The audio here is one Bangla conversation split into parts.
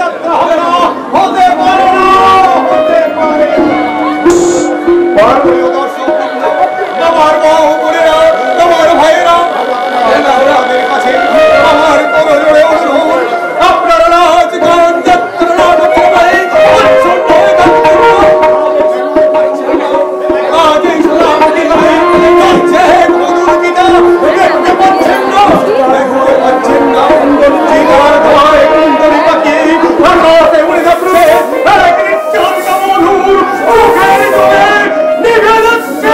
যাত্রা হবে না, হতে পারে না, হতে পারে দর্শক আমার বাহুগুলিরা, আমার ভাইয়েরা, আপনাদের কাছে আমার করজোড়ে অনুরোধ, আপনারা নাচ গান যাত্রা নাটকময় উৎসব হয়ে আজ ইসলাম দিলায় যাচ্ছে মধুর গীতা, দেখতে পাচ্ছেন না, দেখতে পাচ্ছেন না, জিগার ধোয়ায় কুন্দরী পাখি আকাশে উড়ে যাচ্ছে, এক নিঃশ্বাসটা মধুর মুখের কোণে নিভে যাচ্ছে।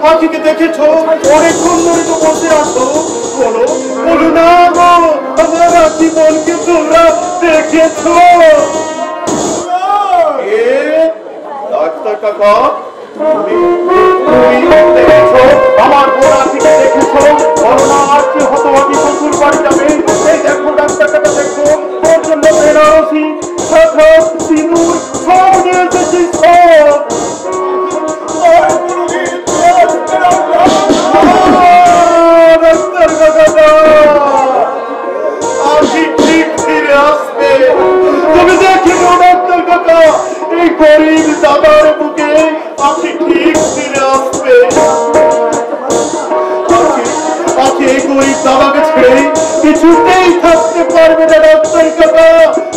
পাখিকে দেখেছো? অনেকক্ষণ ধরে তো বসে আছো, বলো বলো না গো, আমার আখি মনকে তোমরা দেখেছো? ডাক্তার কাকা, তুমি দেখেছো আমার বোন আখিকে দেখেছো? বলো না আর কি হতভাগী শ্বশুর বাড়ি যাবে। এই দেখো ডাক্তার কাকা, দেখো ওর জন্য বেনারসি শাখা সিঁদুর সব নিয়ে এসেছি, সব। ডাক্তার কাকা, আখি ঠিক ফিরে আসবে, তুমি দেখো ডাক্তার কাকা, এই গরিব দাদার বুকে আখি ঠিক ফিরে আসবে। আখি এই গরিব দাদাকে ছেড়ে কিছুতেই থাকতে পারবে না ডাক্তার কাকা,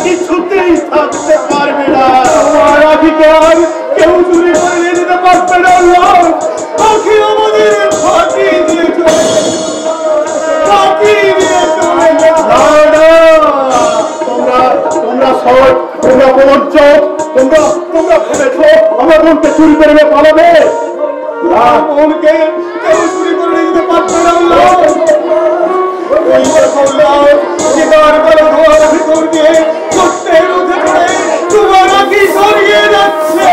কিছুতেই থাকতে পারবে না। আমার আখিকে আর কেউ চুরি করে নিয়ে যেতে পারবে না। আখি আমাদের ফাঁকি দিয়ে চলে গেছে, ফাঁকি দিয়ে চলে গেছে। তোমরা সব, তোমরা বঞ্চক, তোমরা ভেবেছো আমার বোনকে চুরি করে পালাবে? বোনকে কেউ চুরি করে নিতে পারবে না। ভিতর দিয়ে সত্যের মধ্যে পড়ে তোমার আখি স্বর্গে যাচ্ছে,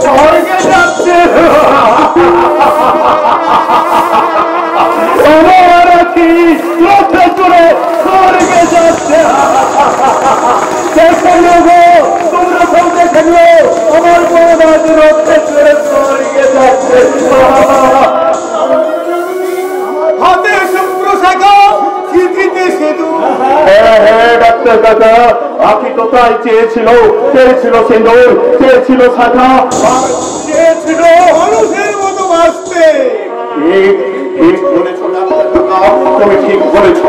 স্বর্গে যাচ্ছে। তোমার আখি রথে চড়ে স্বর্গে যাচ্ছে। দেখে নেবো, তোমরা সব দেখে নেবো, আমার বোন আজ রথে চড়ে স্বর্গে যাচ্ছে। হাতে শুক্র শাখা, স্মৃতিতে সেতু। হ্যাঁ ডাক্তার কাকা, আখি তো তাই চেয়েছিল, চেয়েছিল সিঁদুর, চেয়েছিল শাখা, চেয়েছিল মানুষের মতো বাঁচতে। ঠিক বলেছ ডাক্তার কাকা, তুমি ঠিক বলেছ।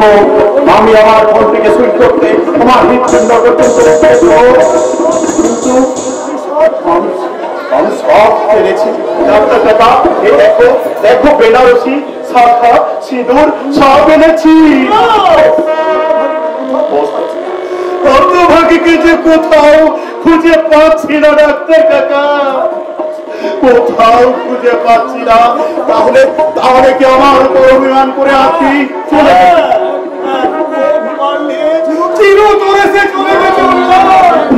আমি আমার ফোন থেকে সুইচ করতে আমার হৃৎপিণ্ড পর্যন্ত কিন্তু আমি সব ফেলেছি ডাক্তার কাকা। এই দেখো, দেখো বেনারসি শাখা সিঁদুর সব এনেছি। হতভাগীকে যে কোথাও খুঁজে পাচ্ছি না ডাক্তার কাকা, কোথাও খুঁজে পাচ্ছি না। তাহলে তাহলে কি আমার উপর অভিমান করে আছি চলে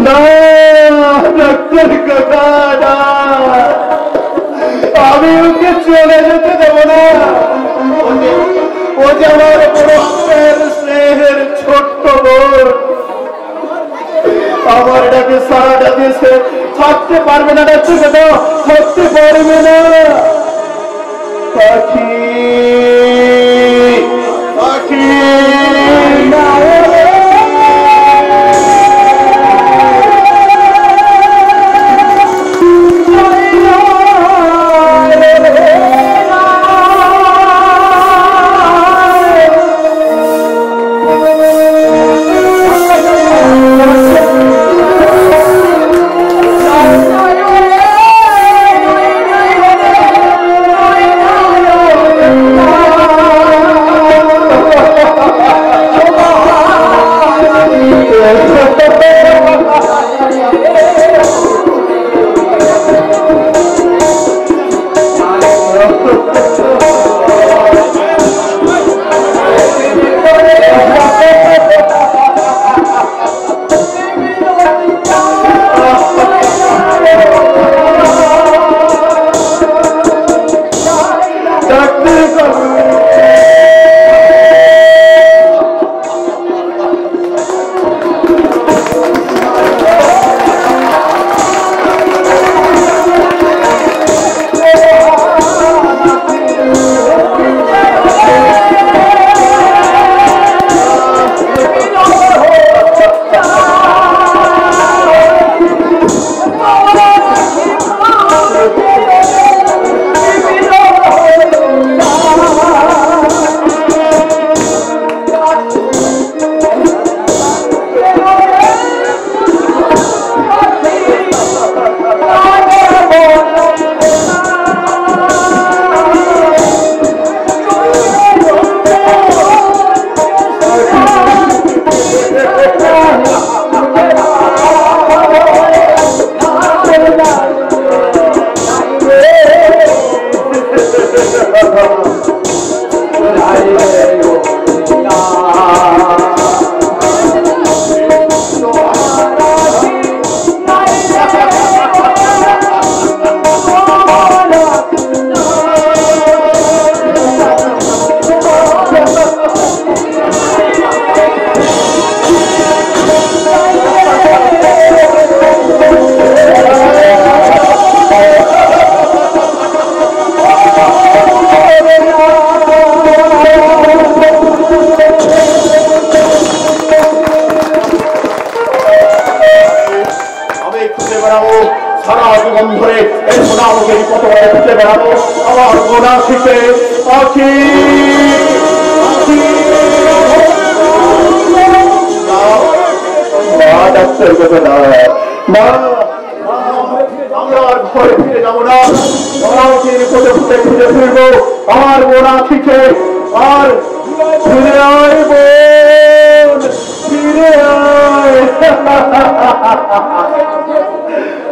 না ডাক্তার কাকা, না, আমি ওকে চলে যেতে দেবো না। ও যে আমার বড় স্নেহের ছোট্ট বোন, আমার ডাকে সারাটা দেশে থাকতে পারবে না ডাক্তার কাকা, থাকতে পারবে না। পাখি পাখি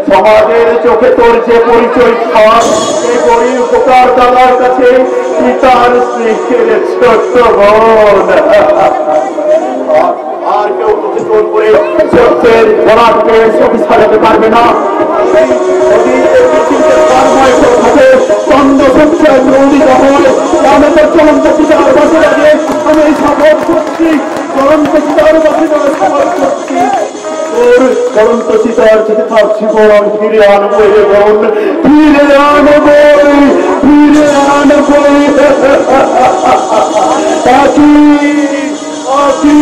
সমাজের চোখে তোর যে পরিচয় খাস এই বড়ি উপকার দাদার কাছে পিতার স্নেহের ছোট্ট বোন আর কেউ তোকে তোর করে সত্যের বরাতকে ছবি সাজাতে পারবে না। চন্দ্র সূর্যের প্রণীত হয় আমি তো চলন্ত পিতার বাসে লাগে আমি এই শপথ করছি চলন্ত পিতার বাসে শপথ করছি তোর চলন্ত চিতার যেতে থাক জীবন ফিরে আনবো বোন ফিরে আনবো ফিরে আনবো আছি আছি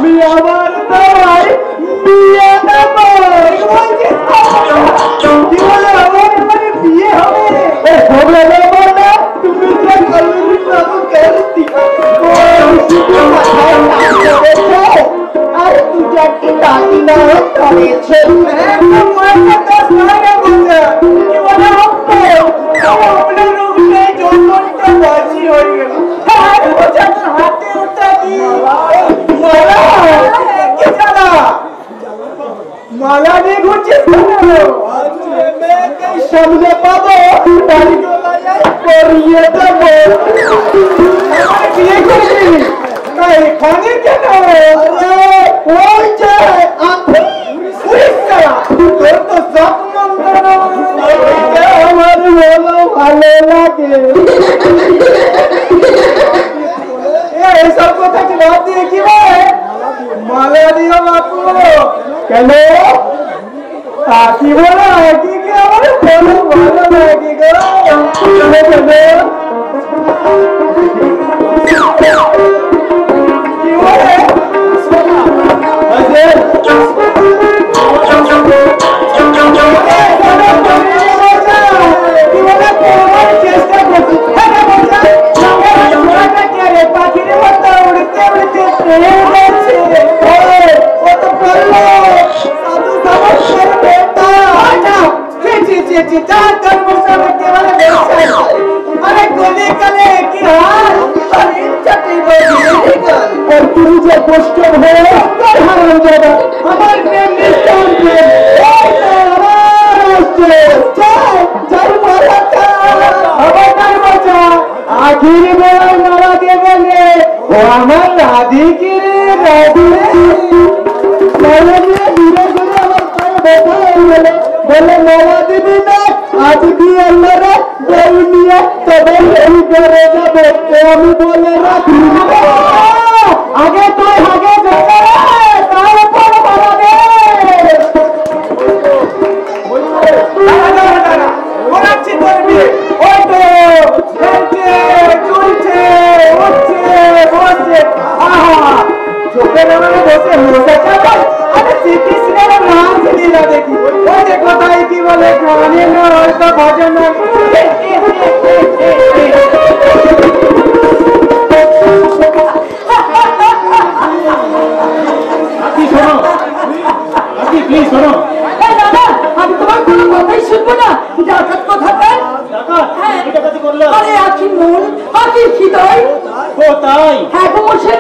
আমি আবার তোমায় বিয়ে দেবো। কি বলে আমার মানে বিয়ে হবে? হবে না, তুমি যে কলমি বাবু করতি আর তুই কি দাদি না করেছে? একদম মাথা তো সারা বলছে কি বলে হবে अपने रूप से जो तो बाजी हो गया है मुझे हाथे उठा दी माला क्या चला माला नहीं कुछ मैं कहीं शब्द पाबो डाली को लाया और ये तो बोल हमारे किए कुछ नहीं खाने क्या ना अरे वो जाए आप पूरी चला तो सब मंगना हमारे बोलो ভালো লাগে এই সব কথা কি বাদ দিয়ে কি ভাই মালা দিও বাপু কেন কি বলো কি কি আমার বলো ভালো লাগে গো কি বলে আজে চেষ্টা করছি পাখির মতো উড়তে উড়তে ও তো বললো সাধু সমস্যার বেটা अरे गोली करे की हाल और तुम जो पोस्टर हो हमारे प्रेम आखिर बेला मारा देवे वो हमार राधी की राधी बोले माला दीदी ना आज भी अल्लाह बोलिए तब यही करे जाबे আমি বলে রাখি আগে তুই আগে যাবে তারপর মারা দে ওরাচ্ছি করবি ওই তো খেলছে চলছে উঠছে বসছে আহা চোখে নামে বসে হচ্ছে আরে সিটি সিনেমার নাচ লীলা দেখি ওই যে কথাই কি বলে গানে না হয়তো ভজন না প্লিজ শোনো দাদা আমি তোমার কোনো কথাই শুনবো না ডাকাত কথা বল ডাকাত এটা কথা বললো আরে আখি মন আখি হৃদয় ও তাই হ্যাঁ গো মশাই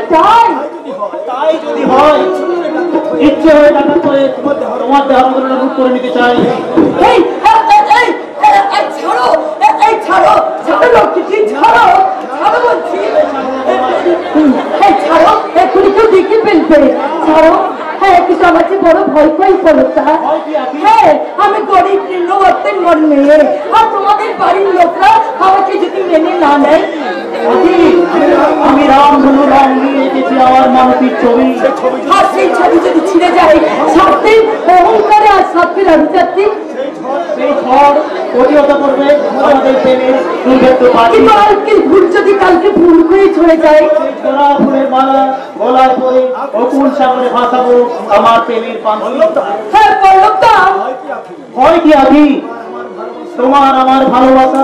তাই যদি হয় ইচ্ছে হয় ডাকাত করে তোমার দেহগুলো লুট করে নিতে চাই এই ছাড়ো ছাড়ো ছাড়ো কি ছাড়ো ছাড়ো বলছি ছাড়ো এক্ষুনি কেউ দেখে ফেলবে ছাড়ো হ্যাঁ কিন্তু আমার যে বড় ভয় পাই ফলতা হ্যাঁ আমি গরিব নিম্নবর্তের মন মেয়ে আর তোমাদের বাড়ির লোকরা আমাকে যদি মেনে না নেয় আমি রামধনু রং নিয়ে এসেছি আমার মানসিক ছবি আর সেই ছবি যদি ছিঁড়ে যায় সত্যি অহংকারে আর সত্যি রাজনীতি সেই ঝড় প্রতিহত করবে আমাদের প্রেমের কিন্তু আজকে ভুল যদি কালকে ভুল করে চলে যায় গোড়া ফুলের মালা গলায় পরে অকুল সাগরে ভাসাবো আমার প্রেমের পান্তা হ্যাঁ পল্লবদা হয় কি আদি তোমার আমার ভালোবাসা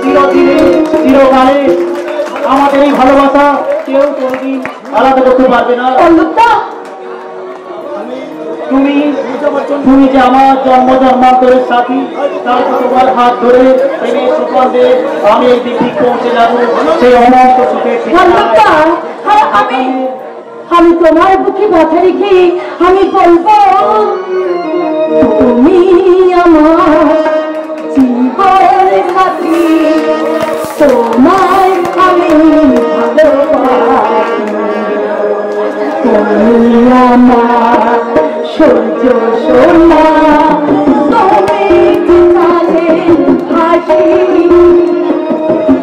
চিরদিনে চিরকালে আমাদের এই ভালোবাসা কেউ কোনদিন আলাদা করতে পারবে না পল্লবদা তুমি যে আমার জন্ম জন্মান্তরের সাথী তার তোমার হাত ধরে প্রেমের সোপান দিয়ে আমি এই দিক পৌঁছে যাবো সেই অনন্ত সুখের আমি তোমার বুকে মাথা রেখে আমি বলবো তুমি আমার জীবন সাথী তোমায় আমি ভালোবাসি তুমি আমার সূর্য সোনা তুমি কালে হাসি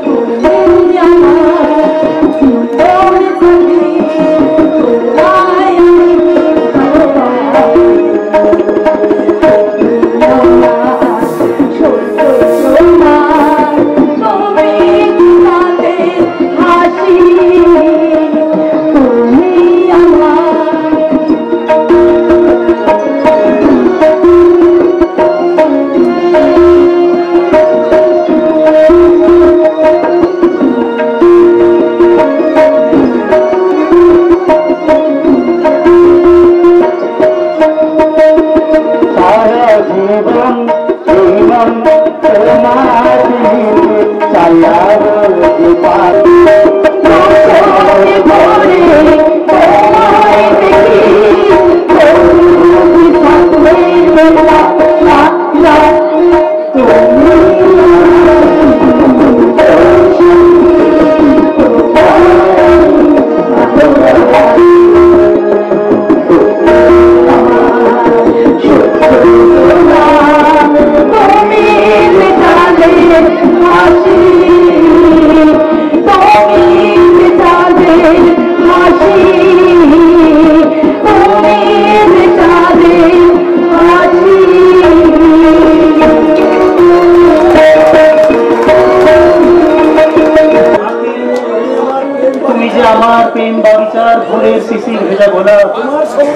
তুমি আমার জীবন সাথী তোমায় আমি ভালোবাসি সূর্য সোনা তুমি কালে হাসি তুমি আমার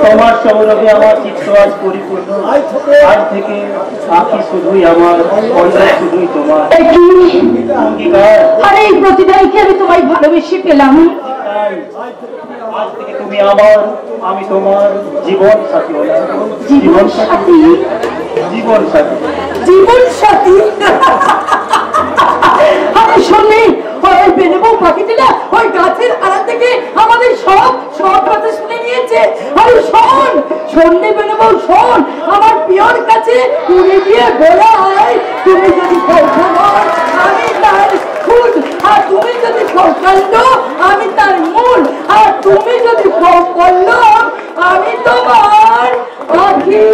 তোমার সৌরভে আমার চিত্ত আজ পরিপূর্ণ। আজ থেকে আঁকি শুধুই আমার, শুধুই তোমার অঙ্গীকার। আরে এই প্রতিদানকে আমি তোমায় ভালোবেসে পেলাম। আজ থেকে তুমি আমার, আমি তোমার জীবন সাথী হলাম। জীবন সাথী, জীবন সাথী, জীবন সাথী। আমি শুনি ওই বেনেবো পাখিটি না ওই গাছের আড়া থেকে আমাদের সব সব কথা শুনে নিয়েছে। আরে শোন, শুনলে বেনেবো শোন, আমার পিওর কাছে উড়ে গিয়ে বলা হয় তুমি যদি কৌশল আমি তার ফুল, আর তুমি যদি কৌশল্য আমি তার মূল, আর তুমি যদি কৌশল্য আমি তোমার পাখি।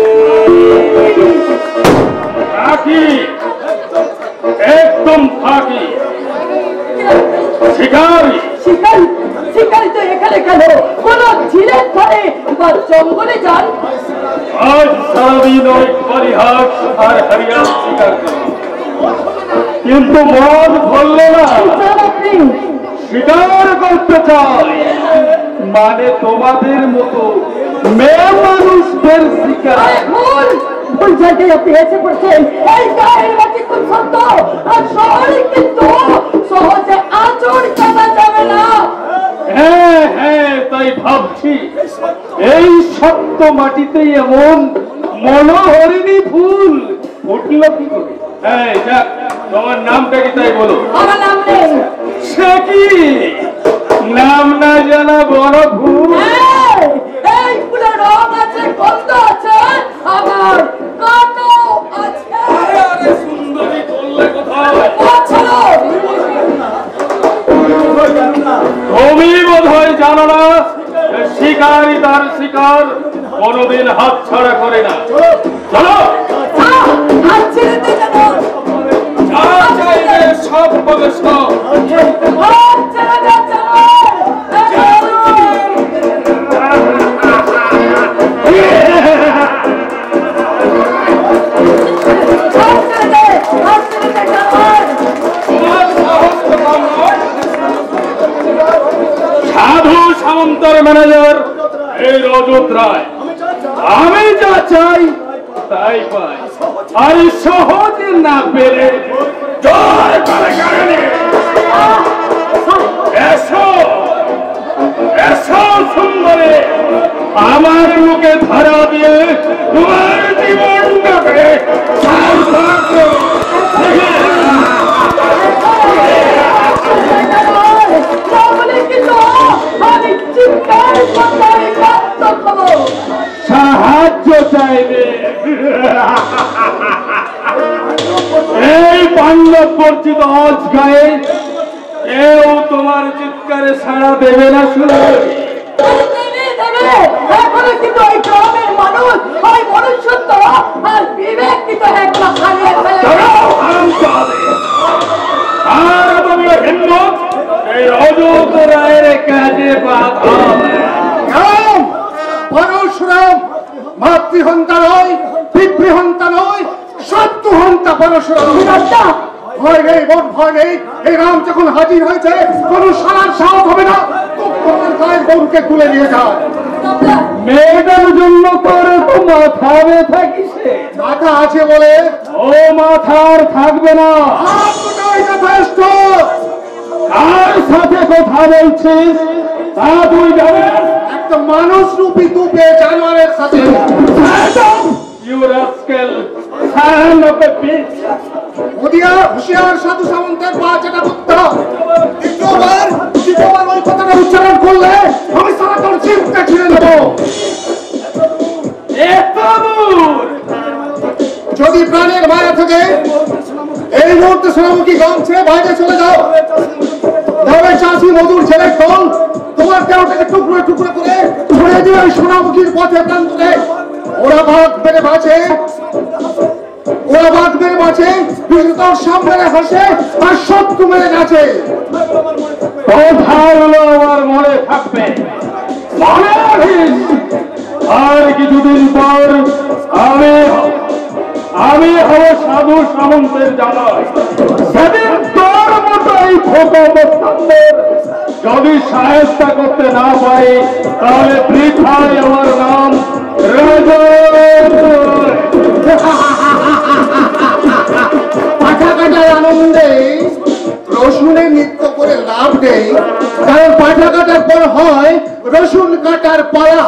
পাখি একদম পাখি, শিকারি। শিকারি, শিকারি তো এখানে কেন? কোন ঝিলের ধারে বা জঙ্গলে যান। আজ সারাদিন ওই পরিহাস আর হরিয়াল শিকার করে, কিন্তু মন ভরলো না। শিকার করতে চাই, মানে তোমাদের মতো মেয়ে মানুষদের শিকার। ভুল ভুল জায়গায় আপনি এসে পড়ছেন। এই গায়ের মাটি খুব সত্য, আর শহরে কিন্তু সহজে আঁচড় কাটা যাবে না। হ্যাঁ হ্যাঁ, তাই ভাবছি এই শক্ত মাটিতেই এমন মনোহরিণী ফুল উঠল কি করে? হ্যাঁ যাক, তোমার নামটা কি তাই বলো? আমার নাম নেই। সে কি নাম না জানা বড় ফুল? এই ফুলের রং আছে, গন্ধ আছে, আবার কাঁটাও আছে। সুন্দরী বললে কোথায়? তুমি বোধ হয় জানো না, শিকারী তার শিকার কোনদিন হাত ছাড়া করে না। চলো, হাত ছেড়ে দে জানো, যা চাইবে সব পাবে সব। হাত ছেড়ে দে জানো। সাধু সামন্তর ম্যানেজার এই রজত রায়, আমি যা চাই তাই পাই, আর সহজে না পেরে জয় করে কারণে। এসো এসো সুন্দরী, আমার মুখে ধরা দিয়ে তোমার জীবনটাকে সার্থক করো। সাহায্য চাইবে? এই পাণ্ডব বর্জিত অজ গায়ে কেউ তোমার চিৎকারে সাড়া দেবে না। শুনে এখনো কিন্তু ওই গ্রামের মানুষ ওই মনুষ্যত্ব আর বিবেক কিন্তু একলা হারিয়ে ফেলে। আর তুমি হিম্মত এই রজত রায়ের কাজে বাধা? পরশুরাম মাতৃহন্তা নয়, পিতৃহন্তা নয়, শত্রুহন্তা পরশুরাম। ভয় নেই, বোন ভয় নেই। এই রাম যখন হাজির হয়েছে কোন সারার সাহস হবে না। বউকে তুলে নিয়ে যাও। মেয়েটার জন্য করে তো মাথা ব্যথা কিসে? মাথা আছে বলে ও মাথা আর থাকবে না। যথেষ্ট। কার সাথে কথা বলছিস তা তুই জানিস? একটা মানুষ রূপী তুপে জানোয়ারের সাথে। You rascal, son of a bitch! হুঁশিয়ার সাধু সামন্তের পা চাটা বুদ্ধা দ্বিতীয়বার ওই কথাটা উচ্চারণ করলে আমি সারা তোর চিন্তা ছিঁড়ে নেব। যদি প্রাণের মায়া থেকে এই মুহূর্তে সোনামুখী গ্রাম ছেড়ে বাইরে চলে যাও, গ্রামের চাষি মধুর ছেলের দল তোমার দেহটাকে টুকরো টুকরো করে ছড়িয়ে দিবে সোনামুখীর পথে প্রান্তরে। ওরা ভাগ মেরে বাঁচে, ওরা ভাগ মেরে বাঁচে, তোর সামনে হাসে আর শত্রু মেরে নাচে। কথাগুলো আমার মনে থাকবে, মনে রাখিস। আর কিছুদিন পর আমি হব সাধু সামন্তের জামাই। সেদিন তোর মতো এই ফোকদের যদি সাহায্য করতে না পারি, তাহলে বৃথায় আমার নাম পাঠা কাটার আনন্দে রসুনের নৃত্য করে লাভ নেই, কারণ পাঠা কাটার পর হয় রসুন কাটার পালা।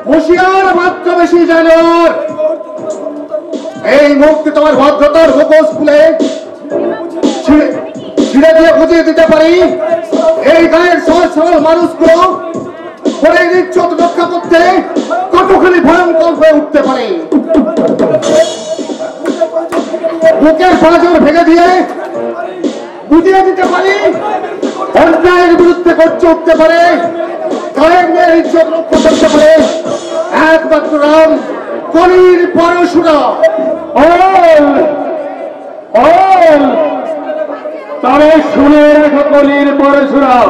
হুঁশিয়ার মাত্র বেশি জানোয়ার। এই মুহূর্তে তোমার ভদ্রতার মুখোশ খুলে ছিঁড়ে দিয়ে বুঝিয়ে দিতে পারি এই গায়ের সহজ সরল মানুষগুলো পরে নিশ্চত রক্ষা করতে কতখানি ভয়ঙ্কর হয়ে উঠতে পারে। বুকের পাঁজর ভেঙে দিয়ে বুঝিয়ে দিতে পারি অন্যায়ের বিরুদ্ধে গর্জে উঠতে পারে, গায়ের মেয়ের ইজ্জত রক্ষা করতে পারে একমাত্র রাম কলির পরশুরাম। তবে শুনে রেখো কলির পরশুরাম,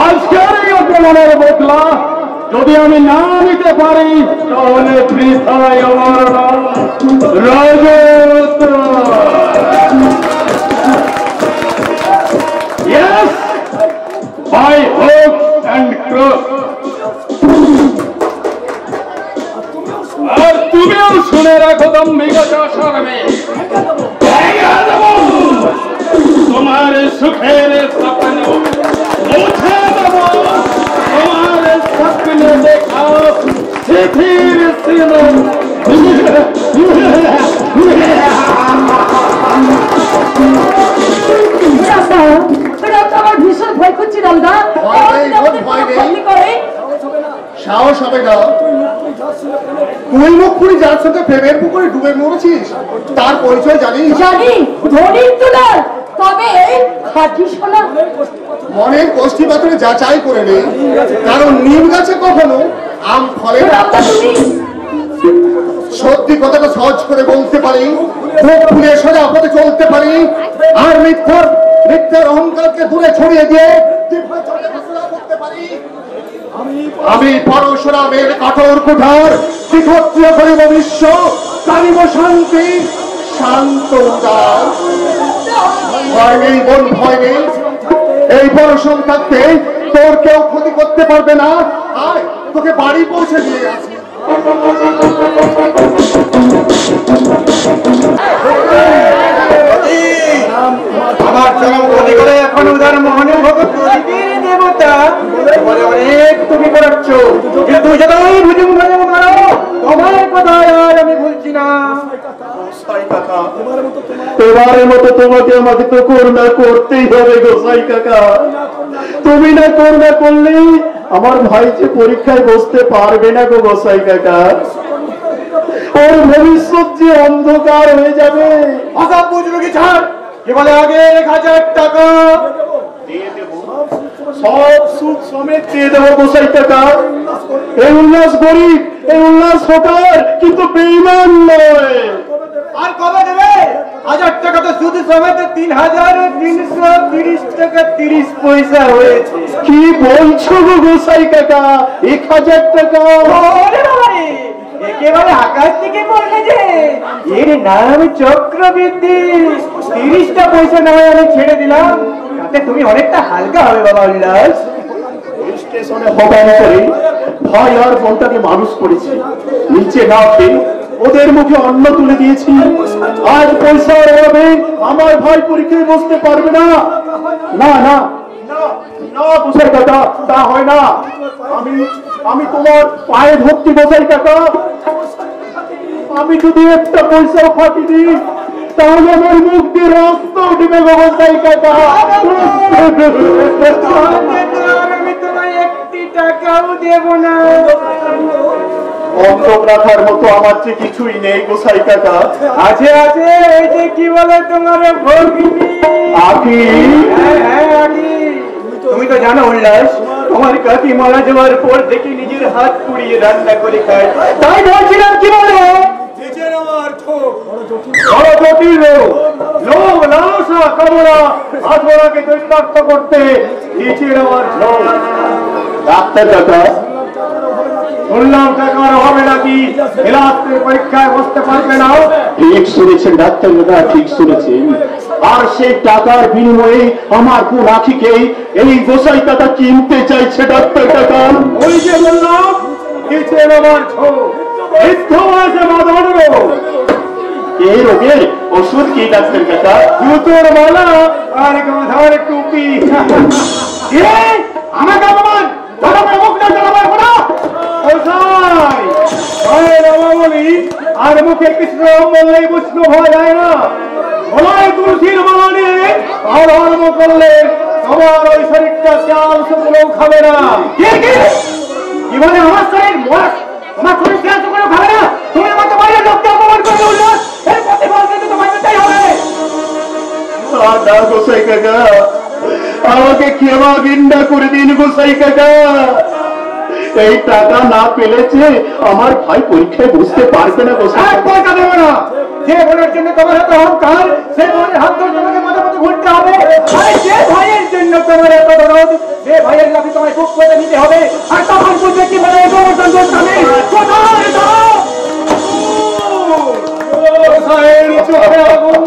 আজকের এই অপমানের বদলা যদি আমি না নিতে পারি, তাহলে বৃথায় আমার নাম রাজত্ব। Yes, by hook and crook. আর তুমিও শুনে রাখো দম্ভিকা চাষার মেয়ে, তোমার সুখের স্বপ্ন মুছে দেব, তোমার স্বপ্নে দেখা চিঠির সিনেমা। আমার ভীষণ ভয় করছি রামদা। সাহস হবে না, তুই মুখ পুরি যার সাথে প্রেমের পুকুরে ডুবে মরেছিস তার পরিচয় জানিস? জানি, ধনির তুলার, তবে খাঁটি সোনা। মনের কষ্টি পাথরে যাচাই করে নে, কারণ নিম গাছে কখনো আম ফলে না। সত্যি কথাটা সহজ করে বলতে পারি, মুখ খুলে সোজা পথে চলতে পারি, আর মিথ্যার অহংকারকে দূরে ছড়িয়ে দিয়ে করতে পারি। আমি পরশুরামের কঠোর কুঠার বিক্ষত্রিয় করিব বিশ্ব, জানিব শান্তি শান্ত উদার। ভয় নেই বোন, ভয় নেই, এই পরশুরাম থাকতে তোর কেউ ক্ষতি করতে পারবে না। আয় তোকে বাড়ি পৌঁছে দিয়ে আসি। আমার চরম ক্ষতি করে এখন উদার মোহনের ভগত দেবতা বলে অনেক তুমি করাচ্ছ, কিন্তু যতই ভুজুম ভুজুম করো তোমার কথা আর আমি ভুলছি না। এবারের মতো তোমাকে আমাকে তো করুণা করতেই হবে গোসাই কাকা। তুমি না করুণা করলেই আমার ভাই যে পরীক্ষায় বসতে পারবে না গো গোসাই কাকা, ওর ভবিষ্যৎ যে অন্ধকার হয়ে যাবে। অসব বুঝলো কি ছাড়, কি বলে আগে 1000 টাকা দিয়ে দেবো, সব সুখ সমেত দিয়ে দেবো গোসাই কাকা। এই উল্লাস গরিব, এই উল্লাস সরকার, কিন্তু বেঈমান নয়। আর কবে দেবে? 1000 টাকা তো শুধু সমেত 3330 টাকা 30 পয়সা হয়েছে। কি বলছো গো গোসাই কাকা? 1000 টাকা? ওরে বাবা রে, একেবারে আকাশ থেকে পড়লে যে। এর নাম চক্রবৃদ্ধি। 30টা পয়সা না হয় আমি ছেড়ে দিলাম, তাতে তুমি অনেকটা হালকা হবে বাবা উল্লাস। স্টেশনে হবার পরে ভাই আর বোনটাকে মানুষ করেছি, নিচে না খেয়ে ওদের মুখে অন্ন তুলে দিয়েছি। আজ পয়সার অভাবে আমার ভাই পরীক্ষায় বসতে পারবে না। না না না গোসাই কাকা, তা হয় না। আমি তোমার পায়ে ধরছি গোসাই কাকা। আমি যদি একটা পয়সাও ফাঁকি দিই তাহলে আমার মুখ দিয়ে রক্ত উঠবে গোসাই কাকা। আমি তোমায় একটি টাকাও দেব না। বন্ধক রাখার মতো আমার যে কিছুই নেই গোসাই কাকা। আছে আছে, এই যে কি বলে তোমার ভগিনী আখি। হ্যাঁ আখি, তুমি তো জানো উল্লাস, তোমার কাকি মারা যাওয়ার পর দেখি নিজের হাত পুড়িয়ে রান্না করে খায়। তাই বলছিলাম কি বলে লোভ লালসা কামনা আত্মরাকে চরিতার্থ করতে নিচের আমার ঝোল। ডাক্তার কাকা শুনলাম টাকার হবে নাকি, এলাস্ট্রিক পরীক্ষায় বসতে পারবে না। ঠিক শুনেছেন ডাক্তার কাকা, ঠিক শুনেছেন। আর সেই টাকার বিনিময়ে আমার কোন আখিকেই এই গোসাই কাকা কিনতে চাইছে ডাক্তার কাকা। ওই যে বললাম নিচের আমার ঝোল, এই রোগের ওষুধ কি ডাক্তার কাকা? জুতোর মালা আর গাধার টুপি। আমাকে অপমান আর মুখে কৃষ্ণ বললে বৈষ্ণ হওয়া যায় না। গলায় তুলসীর মালা নিয়ে আর ধর্ম করলে তোমার ওই শরীরটা চাল শুকনো খাবে না। কি বলে আমার শরীর তোমার শরীর চাল শুকনো খাবে না? তুমি আমার তো বাইরে লোককে অপমান করতে উঠলো, এর প্রতিফল কিন্তু তোমার পেতেই হবে। গোসাই কাকা আমাকে ক্ষমা বিন্দা করে দিন গোসাই কাকা। এই টাকা না পেলেছে আমার ভাই পরীক্ষায় বুঝতে পারবে না গোসাই। পয়সা দেবো না। যে বোনের জন্য তোমার এত অহংকার, সেই বোনের হাত ধরে তোমাকে মাঝে মাঝে ঘুরতে হবে। যে ভাইয়ের জন্য তোমার এত দরদ, যে ভাইয়ের লাভে তোমায় বুক করে নিতে হবে। আর তখন বুঝবে কি মানে গোবর্ধন গোস্বামী কোথায় দাও। চোখে আগুন,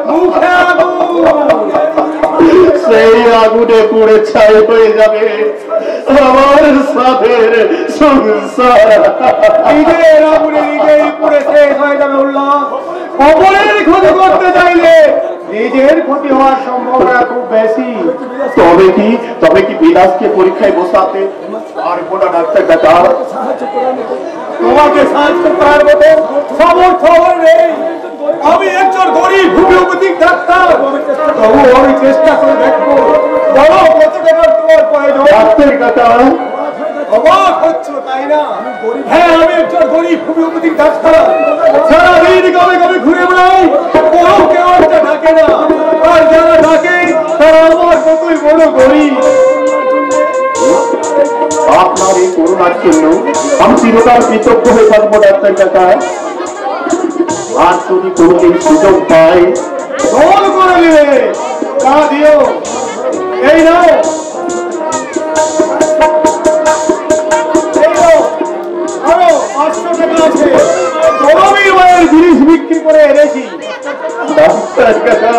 মুখে আগুন, সেই আগুনে পুড়ে ছাই হয়ে যাবে আমার সাথের সংসার। নিজের আগুনে নিজেই পুড়ে শেষ হয়ে যাবে উল্লাস। অপরের ক্ষতি করতে চাইলে নিজের ক্ষতি হওয়ার সম্ভাবনা খুব বেশি। তবে কি বিলাসকে পরীক্ষায় বসাতে পারবো না ডাক্তার কাকা? তোমাকে সাহায্য করার মতো সামর্থ্য নেই। আমি একজন গরিব হোমিওপ্যাথিক ডাক্তার, তবু আমি চেষ্টা করে দেখবো বড় কত টাকার তোমার প্রয়োজন। ডাক্তার কাকা অবাক হচ্ছ তাই না? হ্যাঁ, আমি একজন গরিব হোমিওপ্যাথিক ডাক্তার। সারাদিন কবে কবে ঘুরে বেড়াই, কেউ একটা ডাকে না। আর যারা ডাকে তারা আমার কতই বড় গরিব। আপনার এই করুণার জন্য আমি চিরকাল কৃতজ্ঞ হয়ে থাকবো ডাক্তার কাকা। আর যদি কোনোদিন সুযোগ পাই ফোন করে দিলে তা দিও। এই নাও, আরো 500 টাকা আছে। গরমের মায়ের জিনিস বিক্রি করে এনেছি ডাক্তার কাকা।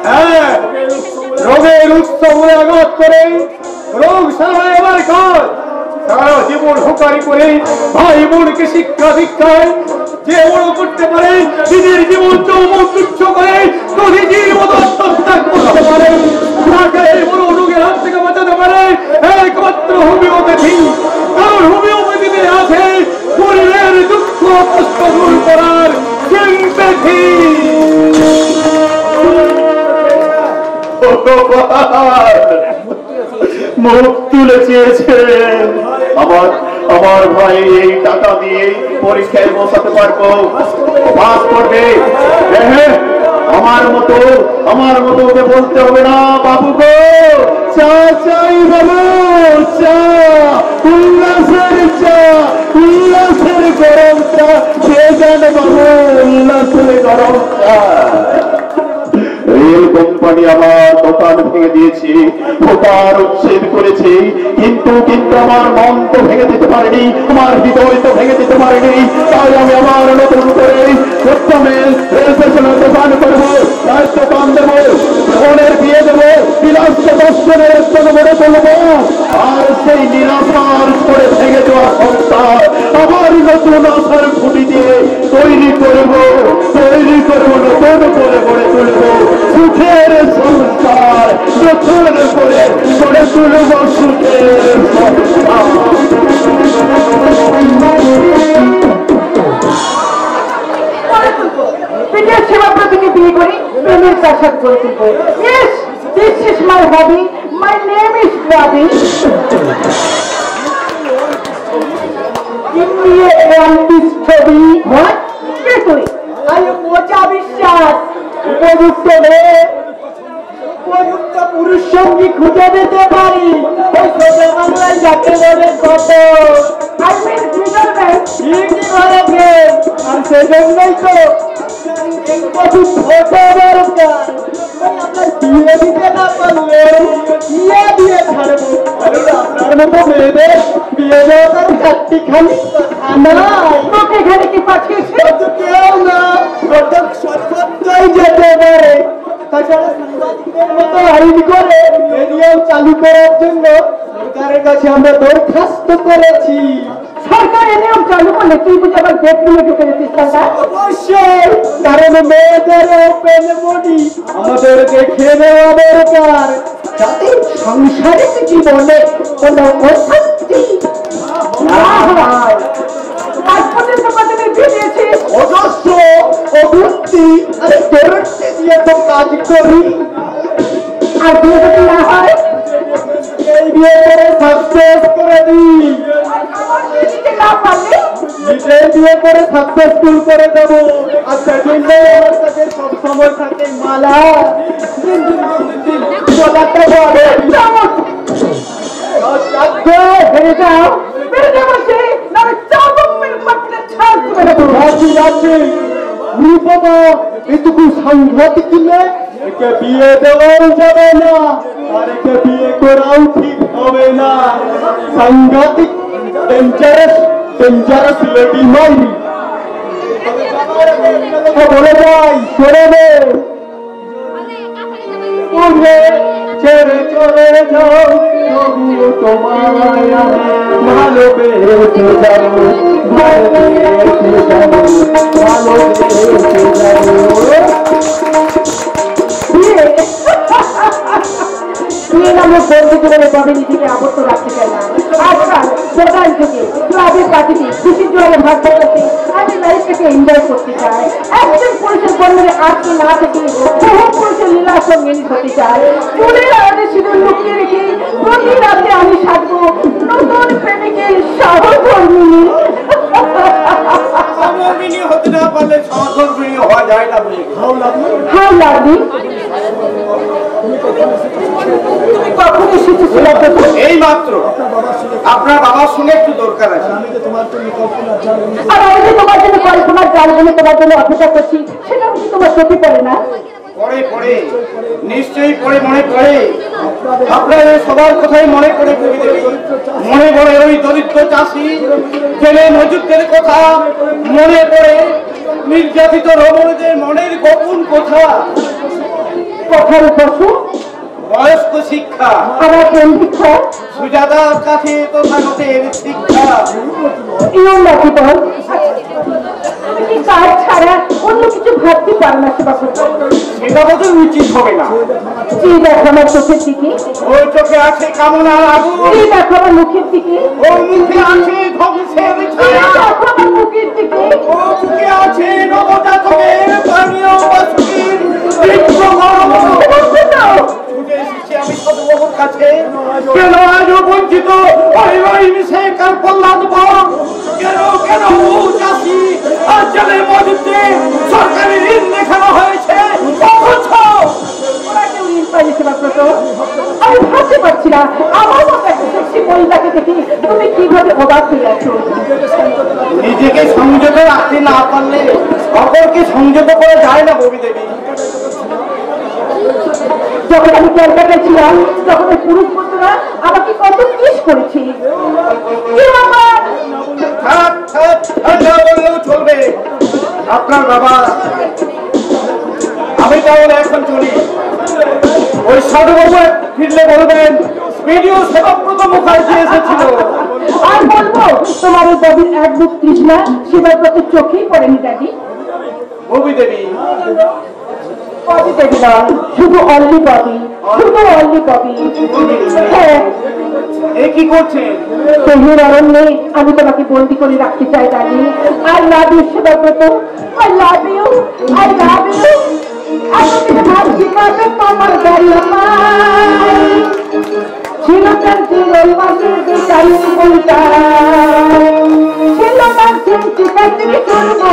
হ্যাঁ, রোগের উৎস বলে আঘাত করে রোগ সারা এবার কাজ। সারা জীবন হুকারি করে ভাই বোনকে শিক্ষা দীক্ষায় যে বড় করতে পারে, নিজের জীবন চৌমুখ তুচ্ছ করে নদীজির মতো আত্মত্যাগ করতে পারে, তাকে এই বড় রোগের হাত থেকে বাঁচাতে পারে একমাত্র হোমিওপ্যাথি। কারণ হোমিওপ্যাথিতে আছে শরীরের দুঃখ কষ্ট দূর করার সিম্প্যাথি। মুখ তুলে চেয়েছেন আমার ভাই এই টাকা দিয়ে পরীক্ষায় বসাতে পারবো, পাস করবে। আমার মতো ওকে বলতে হবে না বাবু গো চা চাই বাবু, চা উল্লাসের চা, উল্লাসের গরম চা খেয়ে যান বাবু, উল্লাসের গরম চা। রেল কোম্পানি আমার দোকান ভেঙে দিয়েছে, দোকান উচ্ছেদ করেছে, কিন্তু আমার মন তো ভেঙে দিতে পারেনি, আমার হৃদয় তো ভেঙে দিতে পারেনি। তাই আমি আমার নতুন করে প্রথমে রেল স্টেশনে দোকান করবো, দোকান দেবো, বোনের বিয়ে দেবো, বিলাসকে দর্শনের জন্য গড়ে তুলবো। আর সেই নিরাশার করে ভেঙে দেওয়া সংসার আমার নতুন আশার খুঁটি দিয়ে তৈরি করবো নতুন করে গড়ে তুলবো সুখের সংসার, নতুন করে গড়ে তুলবো সুখের সংসার। পিঠের সেবা প্রতিনিধি রাজপ্রাসাদ করে তুলবো। Yes, this is my hobby. My name is Bobby. Give me a this hobby. What? Get away. I am মোচা বিশ্বাস। উপযুক্ত মেয়ে, উপযুক্ত পুরুষ সঙ্গী খুঁজে দিতে পারি। ওই ছোট বাংলায় যাকে বলে কত। I mean Switzerland. ঠিকই বলেছেন। আর সেজন্যই তো একটু ছোট দরকার। আপনার বিয়ে দিতে না পারলে বিয়ে দিয়ে ছাড়বো। আপনার মতো মেয়েদের বিয়ে দেওয়া তার চারটি খালি নয়। তোকে এখানে কি পাঠিয়েছে? কেউ না, সত্যই যেতে পারে। তাছাড়া সাংবাদিকদের মতো আইন করে রেডিও চালু করার জন্য সরকারের কাছে আমরা দরখাস্ত করেছি। সরকার এ নিয়ম চালু করলে তুই বুঝে আবার বেডরুমে ঢুকে যেতিস না? অবশ্যই, কারণ মেয়েদের ওপেন বডি আমাদের দেখে নেওয়া দরকার, যাতে সাংসারিক জীবনে কোনো অশান্তি না হয়। আজ পর্যন্ত কতদিন বেরিয়েছে? অজস্র অবুদ্ধি আরে দরদে দিয়ে তো কাজ করি। আর বিয়ে যদি না হয় এই বিয়ে করে সাকসেস করে দিই। না পারলে নিজের বিয়ে করে সাকসেসফুল করে দেবো। আর সেজন্য আমার কাছে সব সময় থাকে মালা। বলাতে বলে বেড়ে যাও, বেড়ে যাবো সে না চাবক মেরে পাটলে ছাড় করে দেবো। রাজি রাজি বাবা, এটুকু সাংঘাতিক কিনে একে বিয়ে দেওয়াও যাবে না, আর একে বিয়ে করাও ঠিক হবে না। সাংঘাতিক ডেঞ্জারাস ডেঞ্জারাস লেডি মাই। বলে যাই শোনে ছেড়ে চলে যাও, তবুও তোমায় আমি ভালোবেসে যাবো, ভালোবেসে যাবো, ভালোবেসে যাবো। আমি বন্ধু জীবনে তবে নিজেকে আবদ্ধ রাখতে চাই না। আজকাল প্রধান যুগে ক্লাবের পার্টিতে খুশির জোয়ারে ভাগ করতে আমি লাইফটাকে এনজয় করতে চাই। একজন পুরুষের বন্ধনে আজকে না থেকে বহু পুরুষের লীলার সঙ্গে হতে চাই। চুলের আড়ালে সিঁদুর লুকিয়ে রেখে প্রতি রাতে আমি সাজবো নতুন প্রেমিকের সহধর্মিনী। সহধর্মিনী হতে না পারলে সহধর্মিনী হওয়া যায় না বলে। How lovely. কখন এসেছিল? এই মাত্র। আপনার বাবার সঙ্গে একটু দরকার আছে। আর আমি যে তোমার জন্য কল্পনার জালগুলো তোমার জন্য অপেক্ষা করছি, সেটা কি তোমার চোখে পড়ে না? পড়ে পড়ে, নিশ্চয়ই পড়ে, মনে পড়ে। আপনাদের সবার কথাই মনে পড়ে কবিদেবী। মনে পড়ে ওই দরিদ্র চাষি জেলে মজুরদের কথা, মনে পড়ে নির্যাতিত রমণীদের মনের গোপন কথা। কথার পশু বয়স্ক শিক্ষা, আমার প্রেম শিক্ষা, সুজাতার কাছে তথাগতের শিক্ষা। ইয়ং নাকি বল, তুমি কাজ ছাড়া অন্য কিছু ভাবতে পারো না সেবা করতে। সেটা বোধ উচিত হবে না। কি দেখো আমার চোখের দিকে? ওই চোখে আছে কামনার আগুন। কি দেখো আমার মুখের দিকে? ওর মুখে আছে ধ্বংসের ছায়া। দেখো আমার মুখের দিকে? ও মুখে আছে নবজাতকের পানীয় বস্তির তীব্র গরম। ছুটে এসেছি আমি সদবহুর কাছে। কেন আজও বঞ্চিত ওই ওই মিশে কার প্রহ্লাদ বন? কেন কেন চাষি আর জেলে মজুদে সরকারি ঋণ দেখানো হয়েছে? অথচ ওরা কেউ ঋণ পাইনি সেবা করতে। আমি ভাবতে পারছি না আমার মতো একটা সেক্সি মহিলাকে দেখে তুমি কিভাবে অবাক হয়ে আছো। নিজেকে সংযত রাখতে না পারলে অপরকে সংযত করা যায় না ববি দেবী। যখন আমি ক্যালকাটায় ছিলাম তখন ওই পুরুষ বন্ধুরা আমাকে কত কিস করেছে। বললেও চলবে। আপনার বাবা, আমি তাহলে এখন চলি। ওই সাধুবাবু ফিরলে বলবেন ভিডিও সেবাব্রত মুখার্জি এসেছিল। আর বলবো তোমার ওই ববির এক বুক তৃষ্ণা সেবার প্রতি চোখেই পড়েনি দাদি। ববি দেবী, ববি দেবী নয়, শুধু অনলি ববি, শুধু অনলি ববি। হ্যাঁ, এ কি করছেন? শহীদ অরণ্যে আমি তোমাকে বন্দি করে রাখতে চাই দাদি। I love you Sebabrata, I love you, I love you. এতদিন ভাবছি কবে তোমার গাড়ি আমার ছিল তার জীবন মাঝে চাই বলতা ছিল তার চিন্তা থেকে করবো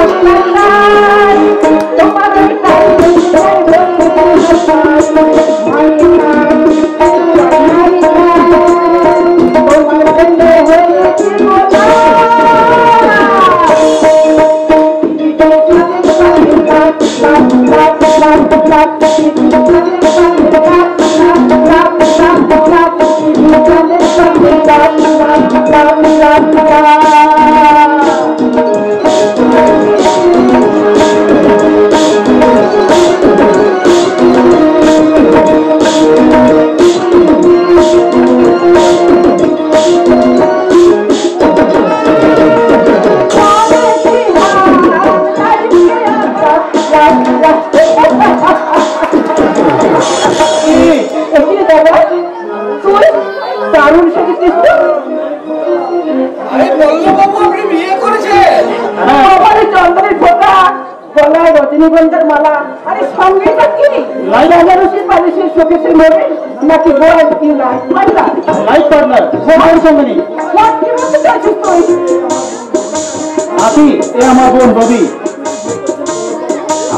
তোমার রজনীগন্ধার মালা আরে সঙ্গে কি লাইলারসির বালিশের শোকেসের মধ্যে নাকি বড় কি লাইট পার্টনার কোন সঙ্গে নেই হোয়াট কি বলতে চাইছিস তুই আপনি এ আমার বোন রবি।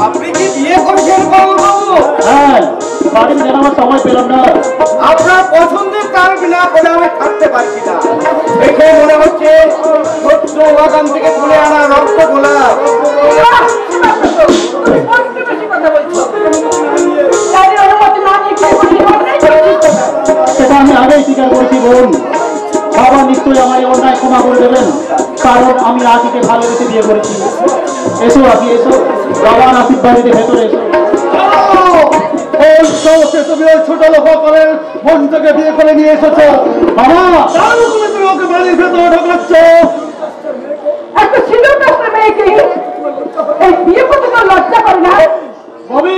আপনি কি বিয়ে করছেন বাবু? হ্যাঁ, বাড়ি জানাবার সময় পেলাম না। আপনার পছন্দের তার বিনা করে আমি থাকতে পারছি না। দেখে মনে হচ্ছে সত্য বাগান থেকে তুলে আনা রক্ত গোলাপ। সেটা আমি আগেই স্বীকার করেছি বোন। বাবা নিশ্চয়ই আমার এই অন্যায় ক্ষমা করে দেবেন, কারণ আমি আকিকে ভালোবেসে বিয়ে করেছি। এসো আকি, এসো, বাবার আশীর্বাদ দিতে ভেতরে এসো। তুমি ওই ছোট লোক করে বোনটাকে বিয়ে করে নিয়ে এসেছো বাবা, তুমি ওকে বাড়ির ভেতরে ঢোকাচ্ছ। একটা ছিল কাছে মেয়েকে এই বিয়ে করতে তো লজ্জা করে না ববি,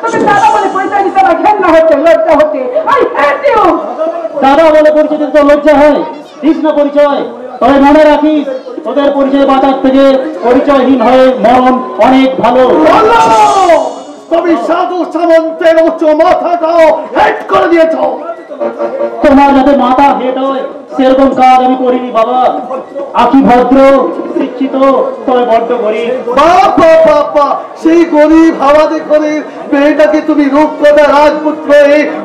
তুমি দাদা বলে পরিচয় দিতে না, ঘেন্না হচ্ছে, লজ্জা হচ্ছে। I hate you. দাদা বলে পরিচয় দিতে তো লজ্জা হয়, দিস না পরিচয়। তবে মনে রাখিস, তোদের পরিচয় বাঁচার থেকে পরিচয়হীন হয়ে মরণ অনেক ভালো। তুমি সাধু সামন্তের উচ্চ মাথাটাও হেড করে দিয়েছ। তোমার যাতে মাথা হেট হয় সেরকম কাজ আমি করিনি বাবা। আকি ভদ্র, শিক্ষিত, তবে বড্ড গরিব। বাবা বাবা, সেই গরিব হাওয়াতে করে মেয়েটাকে তুমি রূপকথা রাজপুত্র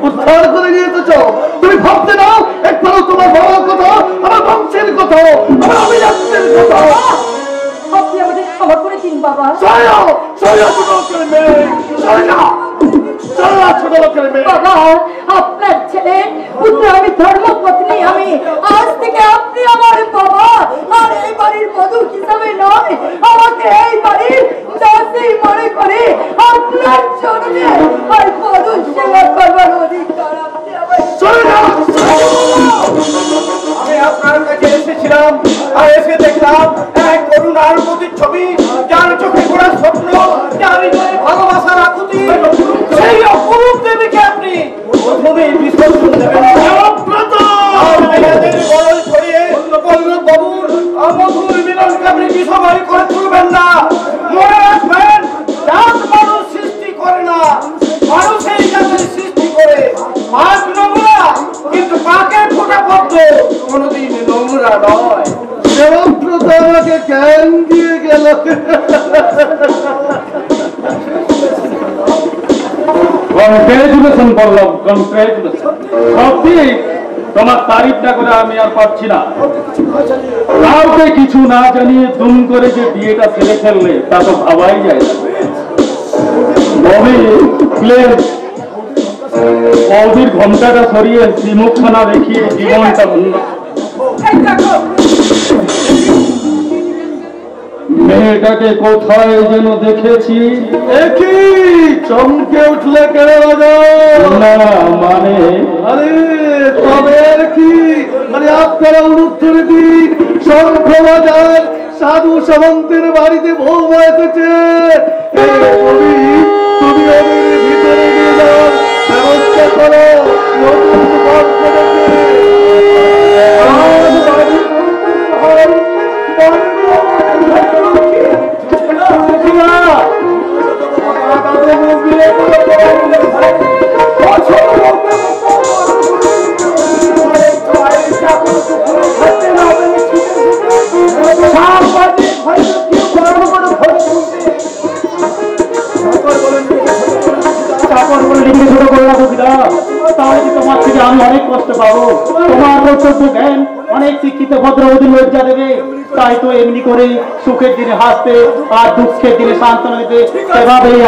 উদ্ধার করে নিয়ে এসেছ। তুমি ভাবতে নাও একবারও তোমার বাবার কথা, আমার বংশের কথা, আমার অভিজাত্যের কথা। আপনি আমাদের ক্ষমা করে দিন বাবা। বাবা, আপনার ছেলে পুত্র আমি, ধর্মপত্নী আমি। আজ থেকে আপনি আমার বাবা, আর এই বাড়ির বধূ হিসাবে নয়, আমাকে এই বাড়ির দাসী মনে করে আপনার চরণে আর বধূ সেবা করবার অধিকার আপনি আমার। আমি আপনার কাছে এসেছিলাম, আর এসে দেখলাম এক করুণার প্রতিচ্ছবি, যার চোখে ঘোড়া স্বপ্ন, যার হৃদয়ে ভালোবাসার আকুতি। সেই অপরূপ দেবীকে আপনি প্রথমেই বিসর্জন দেবেন। মেয়েদের গরল ছড়িয়ে বাবুর মধুর মিলনকে আপনি বিষবাড়ি করে তুলবেন না। মনে রাখবেন, জাত মানুষ সৃষ্টি করে না, মানুষের জাতের সৃষ্টি করে। পাক নোংরা, কিন্তু পাকের ফোটা পদ্ম কোনোদিন নোংরা নয়। দেবব্রত আমাকে জ্ঞান দিয়ে গেল। কংগ্রেচুলেশন বললাম, কংগ্রেচুলেশন। সত্যি তোমার তারিফ না করে আমি আর পাচ্ছি না। কাউকে কিছু না জানিয়ে দুম করে যে বিয়েটা ফেলে ফেললে তা তো ভাবাই যায় না। ববি, প্লিজ বৌদির ঘন্টাটা সরিয়ে শ্রীমুখখানা দেখিয়ে জীবনটা বন্ধ। মেয়েটাকে কোথায় যেন দেখেছি। একই চমকে উঠলে কেন না মানে, আরে তবে আর কি, মানে আপনারা উত্তরে দিন শঙ্খবাজার সাধু সামন্তের বাড়িতে ভোগ এসেছে। তুমি ওদের ভিতরে নিয়ে যাও, ব্যবস্থা করো, নতুন পথ করেছে। আমি অনেক কষ্ট পাবো। তোমার কর্তব্য জ্ঞান অনেক শিক্ষিত ভদ্রবতী লজ্জা দেবে, তাই তো এমনি করে সুখের দিনে হাসতে আর দুঃখের দিনে সান্ত্বনা দিতে সেভাবেই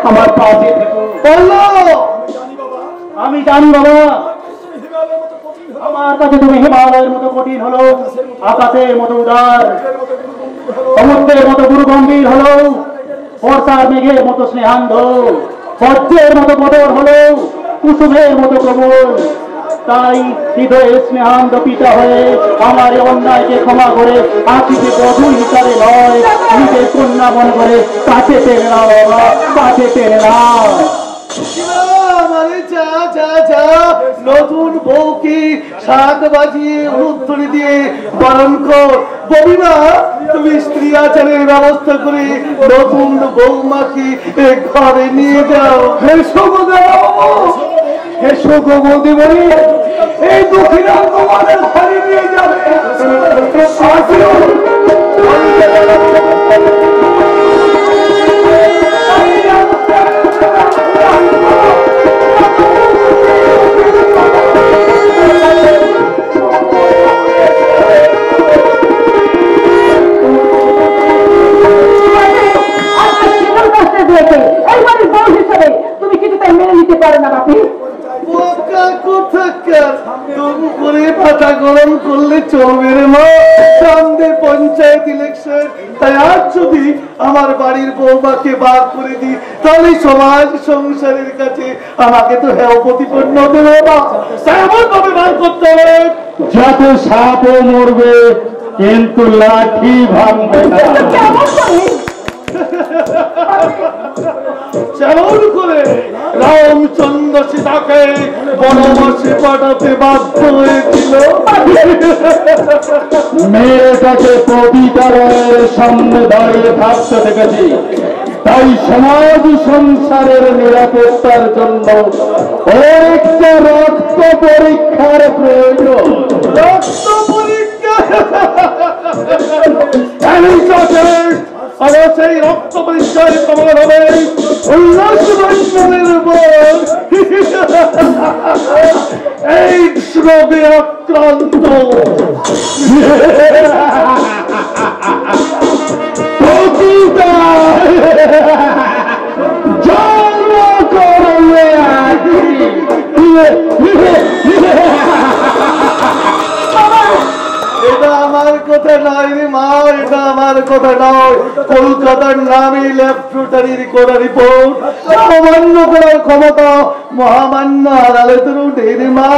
আমার পাশে থেকো। আমি জানি বাবা, আমার কাছে তুমি হিমালয়ের মতো কঠিন হলো, আকাশের মতো উদার, সমুদ্রের মতো গুরু গম্ভীর হলো, বর্ষার মেঘের মতো স্নেহান্ধ, বজ্রের মতো কঠোর হলো, কুসুমের মতো প্রবল। তাই হৃদয়ের স্নেহান্ধ পিতা হয়ে আমার অন্যায়কে ক্ষমা করে আখিকে বধূ হিসাবে নয়, নিজের কন্যা মন করে কাছে টেনে নাও বাবা, কাছে টেনে নাও। নতুন বউকে শাক বাজিয়ে উত্তরি দিয়ে বরণ কর। ববিমা, তুমি স্ত্রী আচারের ব্যবস্থা করে নতুন বৌমাকে ঘরে নিয়ে যাও। এসো গো বৌদিমণি, এই দক্ষিণা তোমাদের ঘরে নিয়ে যাবে। তুমি কিছুটাই মেনে নিতে পারো না বাপি? পাতা গরম করলে চলবে রে মা, সামনে পঞ্চায়েত ইলেকশন। তাই আজ যদি আমার বাড়ির বৌমাকে বার করে দিই, তাহলে সমাজ সংসারের কাছে আমাকে তো হেয় প্রতিপন্ন দেবে না। এমন ভাবে বার করতে হবে যাতে সাপও মরবে কিন্তু লাঠি ভাঙবে না। যেমন করে রামচন্দ্র সীতাকে বনবাসে পাঠাতে বাধ্য হয়েছিল, মেয়েটাকে পবিতারের সামনে দাঁড়িয়ে থাকতে দেখেছি। তাই সমাজ সংসারের নিরাপত্তার জন্য একটা রক্ত পরীক্ষার প্রয়োজন। রক্ত পরীক্ষা আর সেই রক্ত পরীক্ষায় প্রমাণ হবে উল্লাস বন্ধনের উপর এই রোগে আক্রান্ত। জন্ম করবে এটা আমার কথা নয় রে মা, এটা আমার কথা নয়। কলকাতার নামই ল্যাবরেটরির করা রিপোর্ট অমান্য করার ক্ষমতা মহামান্য আদালতের উঠে রে মা।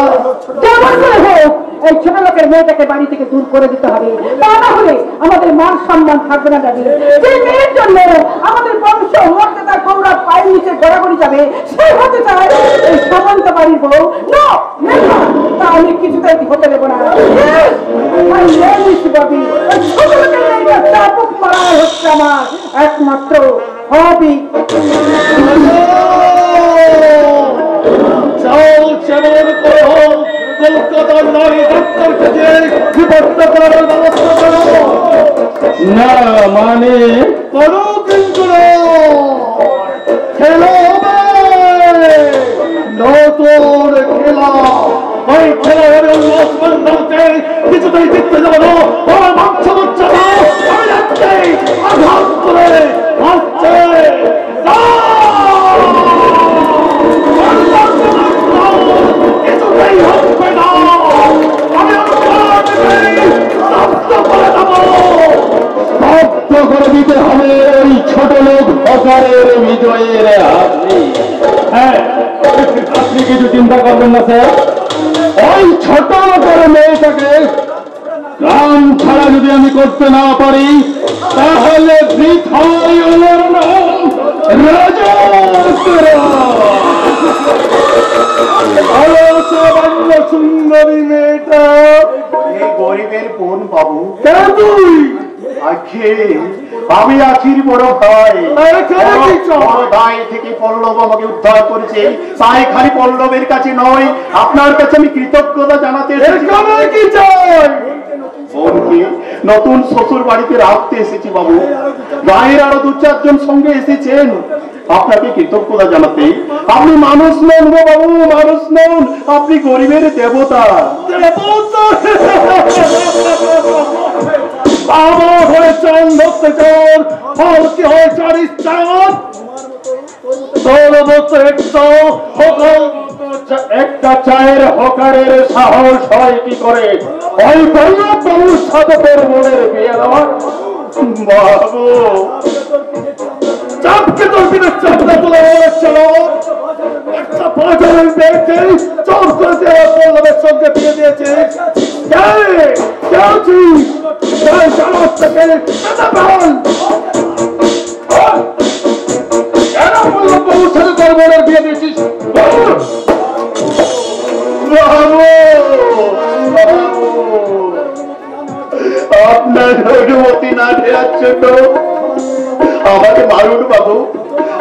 যেমন করে হোক এই ছোট লোকের মেয়েটাকে বাড়ি থেকে দূর করে দিতে হবে, তা না হলে আমাদের মান সম্মান থাকবে না। দাদি, যে মেয়ের জন্য আমাদের বংশ মর্যাদা গৌরব পায়ের নিচে গড়াগড়ি যাবে, সে হতে চায় এই সামন্ত বাড়ির বউ। তা আমি কিছুতেই হতে দেবো না। ছোট লোকের মেয়েটা চাপক মারা হচ্ছে আমার একমাত্র হবি। কলকাতার নারী ডাক্তার থেকে বিপত্ত করার ব্যবস্থা করো না, মানে করো, কিন্তু খেলা হবে নতুন খেলা। ওই খেলা হবে উল্লাস বন্ধনকে কিছুতেই জিততে যাবো না। ওরা মাংস হচ্ছে না, আমি যাচ্ছি আঘাত করে আসছে। কিছুতেই হবে না, আমি রক্ত করে দিতে হবে ওই ছোট লোক হকারের বিজয়ের হাতে। হ্যাঁ, আপনি কিছু চিন্তা করবেন না স্যার। ওই ছোট লোকের মেয়েটাকে গ্রাম ছাড়া যদি আমি করতে না পারি, তাহলে বৃথাই ওনার নাম রাজা। সুন্দরী মেয়েটা এই গরিবের বোন বাবু, কেন তুই? আখে আমি আখির বড় ভাই। এখানে কি চল? বড় ভাই থেকে পল্লব আমাকে উদ্ধার করেছে, তাই খালি পল্লবের কাছে নয়, আপনার কাছে আমি কৃতজ্ঞতা জানাতে এসেছি। এখানে কি চাই? বোনকে নতুন শ্বশুর বাড়িতে রাখতে এসেছি বাবু। গায়ের আরো দু চারজন সঙ্গে এসেছেন, আপনাকে কৃতজ্ঞতা জানাতে। আপনি মানুষ নন গো বাবু, মানুষ নন, আপনি গরিবের দেবতা। বাবা হয়েছেন লক্ষ্যচর, ফল কি হয় চারিশ চার। একটা চায়ের হকারের সাহস হয় কি করে ওই বাবুর সাথে তোর মনের বিয়ে দেওয়ার? বাবু চাপকে তোর বিনা চাপটা তুলে চলো, একটা পাঁচজনের মেয়েকে চোর করে দেওয়া পল্লবের সঙ্গে বিয়ে দিয়েছে। বাবুর সাথে তোর মনের বিয়ে দিয়েছিস? আপনার অনুমতি না দেওয়ার জন্য আমাকে মারুন বাবু,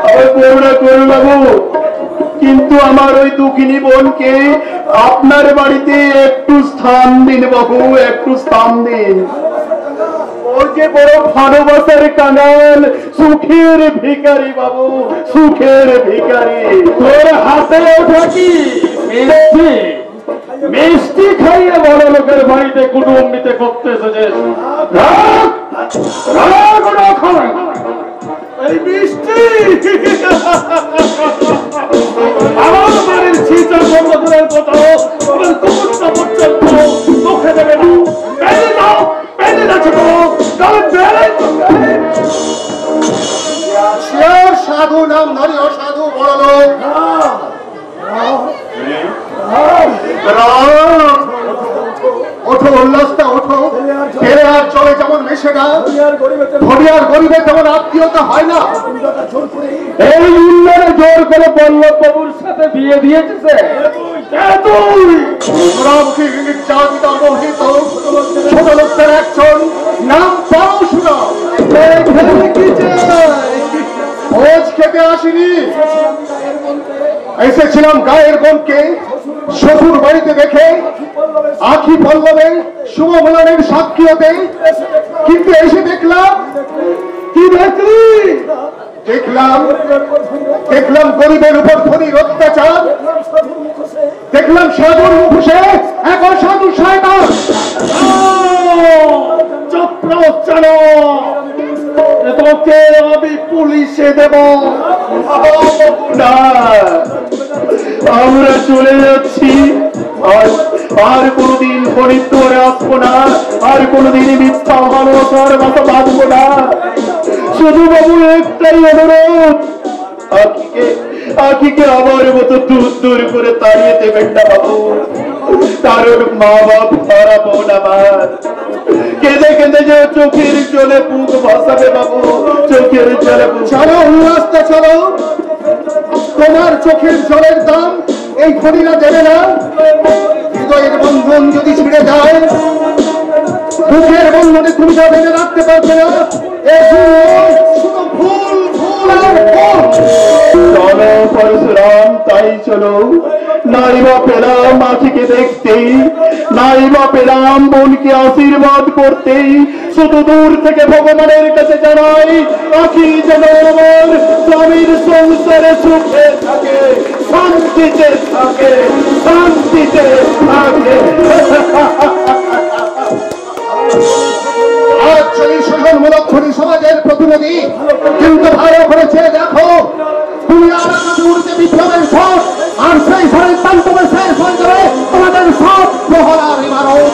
আমার করুণা করুন বাবু, কিন্তু আমার ওই দুঃখিনী বোনকে আপনার বাড়িতে একটু স্থান দিন বাবু, একটু স্থান দিন। ওর যে বড় ভালোবাসার কাঙাল, সুখের ভিখারি বাবু, সুখের ভিখারি। তোর হাতে ওঠা কি মিষ্টি? মিষ্টি খাইয়ে বড় লোকের বাড়িতে কুটুম নিতে করতে এসেছে। এই মিষ্টি আমার বাড়ির ছিটা বন্ধ করার কথা তোমার কুকুরটা পর্যন্ত মুখে দেবে না। বেঁধে দাও, বেঁধে যাচ্ছে তো সাধু নাম ধরি অসাধু বড় লোক। ওঠো উল্লাসটা, ওঠো। তেরে আর চলে যেমন মেশে না, ধনী আর গরিবের যেমন আত্মীয়তা হয় না, এই উন্নয়নে জোর করে পল্লব বাবুর সাথে বিয়ে দিয়েছে। নির্যাতিত মোহিত ছোট লোকদের একজন নাম পরশুরা ভোজ খেতে আসিনি, এসেছিলাম গায়ের বোনকে শ্বশুর বাড়িতে দেখে, আখি পল্লবে শুভ মিলনের সাক্ষী হতে। কিন্তু এসে দেখলাম, কি দেখলি? দেখলাম গরিবের উপর ধনীর অত্যাচার, দেখলাম সাধুর মুখে এক অসাধু শয়তান। তোকে আমি পুলিশে দেব না, আমরা চলে যাচ্ছি, আর কোনদিন ফরিদপুরে আসবো না, আর কোনদিন মিথ্যা ভালোবাসার মতো বাঁধবো না। শুধু বাবু একটাই অনুরোধ, আখিকে আমার মতো দূর দূর করে তাড়িয়ে দেবেন না বাবু, কারণ মা বাপ হারা বোন আমার কেঁদে কেঁদে যে চোখের জলে বুক ভাসাবে বাবু, চোখের জলে। চলো উল্লাসটা চলো, তোমার চোখের জলের দাম এই ধনীরা দেবে না। হৃদয়ের বন্ধন যদি ছিঁড়ে যায়, বুকের বন্ধনে তুমি যা বেঁধে রাখতে পারবে না। ফুল ফুল আর ফুল। চলো পরশুরাম, তাই চলো। নাই বা পেলাম আখিকে দেখতেই, নাই বা পেলাম বোনকে আশীর্বাদ করতেই, শুধু দূর থেকে ভগবানের কাছে জানাই, আখি যেন আমার স্বামীর সংসারে সুখে থাকে, শান্তিতে থাকে, শান্তিতে থাকে। আজ চল্লিশ শোষণমূলক ধনী সমাজের প্রতিনিধি, কিন্তু ভালো করেছে দেখো, তুমি আলাদা বিপ্লবের ভোট, আর সেই ঘরের তান্তবে শেষ হয়ে যাবে তোমাদের সব প্রহরার ইমারত।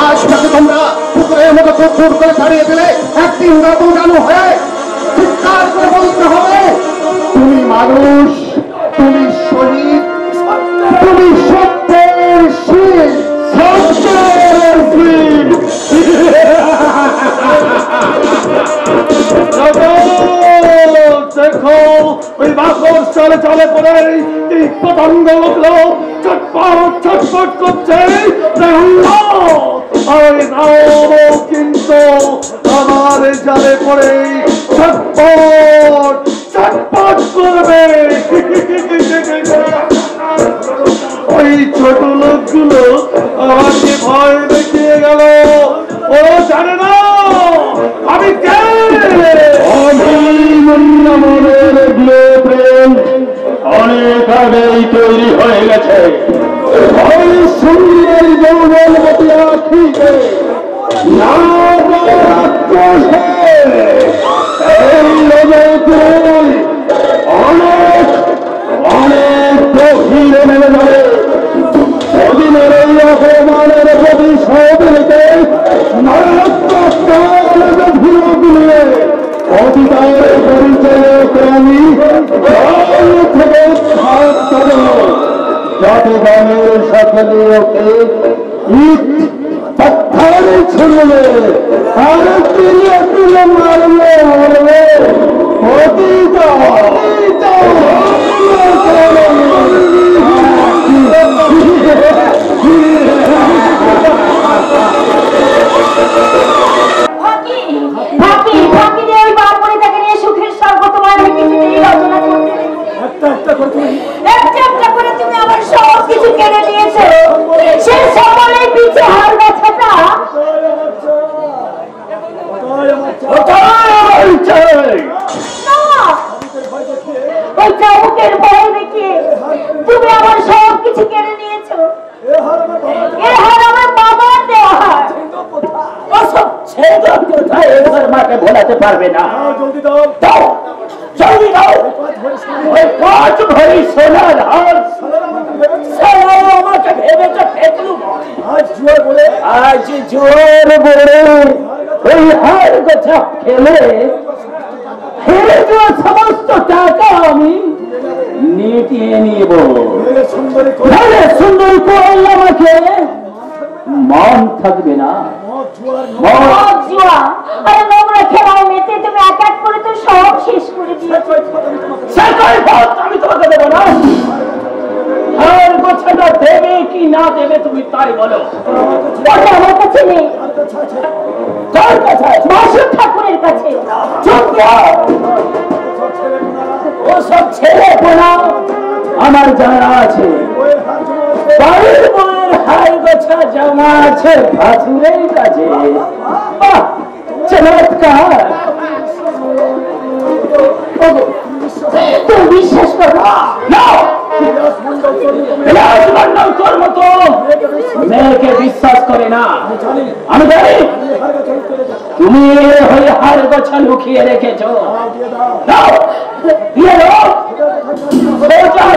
আজ তাকে তোমরা পুকুরের মতো দূর করে দাঁড়িয়ে দিলে, একদিন রাতু হয়ে চিৎকার করে বলতে হবে, তুমি মানুষ, তুমি শহীদ, তুমি সত্যের শীল, সত্যের শীল। দেখো ওই বাসর চলে চলে পরে এই পতঙ্গ উঠলো, ছটপট ছটপট করছে, কিন্তু আমার জালে পরে ছটপট ছটপট করবে। ওই ছোট লোকগুলো আমাকে ভয় দেখিয়ে গেল, ও জানে না আমি কে। আমি মনের হয়ে গেছে। ওই সুন্দর যৌবনবতী আখিকে এই লজয়পুর অনেক অনেক গভীরে নেমে যাবে। সেদিনের এই অপমানের প্রতিশোধ নিতে ঘুরে অধিকার পরিচয়কে আমি থেকে হাত করব, যাতে গ্রামের সকলে ওকে ইট পাথর ছুড়লে আর তুলে তুলে মারলে মারলে অতীত একটা করে তুমি আমার সব কিছু কেড়ে নিয়েছো। সে সকলের পিছে হার গাছাটা ওই চাবুকের ভয় দেখে তুমি আমার সব কিছু কেড়ে নিয়েছো। এ হার আমার বাবার দেওয়া হার। ওসব ছেড়ে কোথায় মাকে ভোলাতে পারবে না। জলদি দাও দাও, জলদি দাও। ওই 5 ভরি সোনার হার আমাকে ভেবেটা ফেকলু। আজ জোর বলে ওই হার গোছা খেলে হেরে যাওয়া সমস্ত টাকা আমি নিয়ে নিব। সুন্দরী করল আমাকে মান থাকবে না। নোংরা খেলায় মেতে তুমি এক এক করে তো সব শেষ করে দিয়েছো। আমি তোমাকে দেবো না। হার গোছাটা দেবে কি না দেবে তুমি তাই বলো। আমার কাছে নেই, কার কাছে? মাসুদ ঠাকুরের কাছে। ও সব ছেলে পোনা আমার জানা আছে। বাড়ির বউয়ের হার গোছা জামা আছে ভাসুরের কাছে। চমৎকার। তুমি বিশ্বাস করো না? তোর মতো মেয়েকে বিশ্বাস করে না। আমি জানি তুমি হয়ে হার গোছা লুকিয়ে রেখেছো।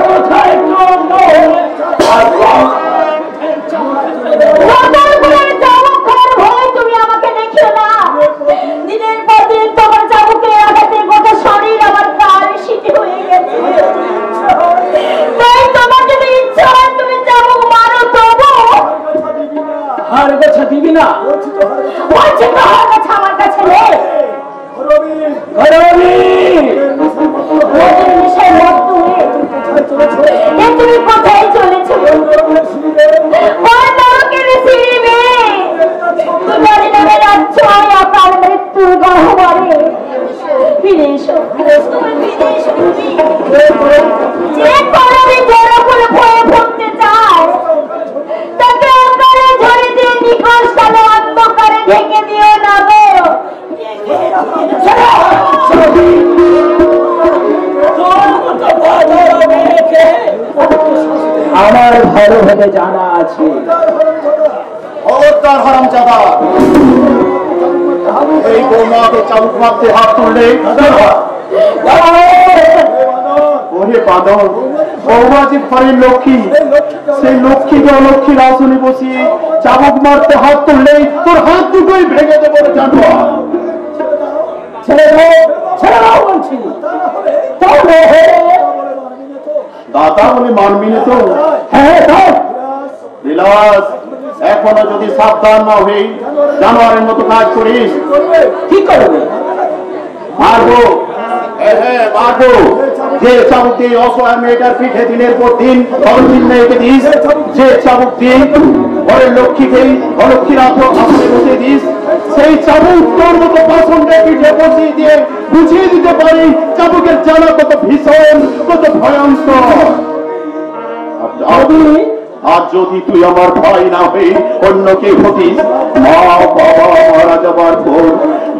কোথায় তুমি আমাকে দেখিও না। দিনের পর দিন তোমার চাবুকে আঘাতে গোটা শরীর আমার কাল শীতে হয়ে গেছে। তাই তোমার যদি ইচ্ছা হয় তুমি চাবুক মারো, তবু হার গোছা দিবি না। বলছে তো হার গোছা আমার কাছে নেই। তুমি কোথায় চলেছো? মৃত্যুর গহ্বরে ফিরে এসো। যে করবি জড়ো করে ভয়ে ভুগতে চায় তাকে অকালে ঝরে দিয়ে নিকশ কালে অন্ধকারে ঢেকে দিও না গো। আমার ভালোভাবে জানা আছে। খবরদার হারামজাদা, এই বৌমাকে চাবুক মারতে হাত তুললে ওরে বাদল, বৌমা যে ঘরের লক্ষ্মী, সেই লক্ষ্মীকে অলক্ষ্মীর আসনে বসিয়ে চাবুক মারতে হাত তুললে তোর হাত দুটোই ভেঙে দেবো জানো। ছেড়ে দাও বলছি। দাদা বলে মানবি না তো? হ্যাঁ বিলাস, এখনো যদি সাবধান না হই জানোয়ারের মতো কাজ করিস, কি করবে? মারবো। হ্যাঁ মারবো। যে চাবুক দিয়ে অসহায় মেয়েটার পিঠে দিনের পর দিন চিহ্ন এঁকে দিস, যে চাবুক দিয়ে ঘরের লক্ষ্মীকে অলক্ষ্মীর আসনে বসিয়ে দিস, সেই চাবুক তোর মতো বাসনটা পিঠে বসিয়ে দিয়ে বুঝিয়ে দিতে পারি চাবুকের জ্বালা কত ভীষণ, কত ভয়ঙ্কর। আর যদি তুই আমার ভাই না হয়ে অন্য কেউ হতিস, মা বাবা মারা যাবার পর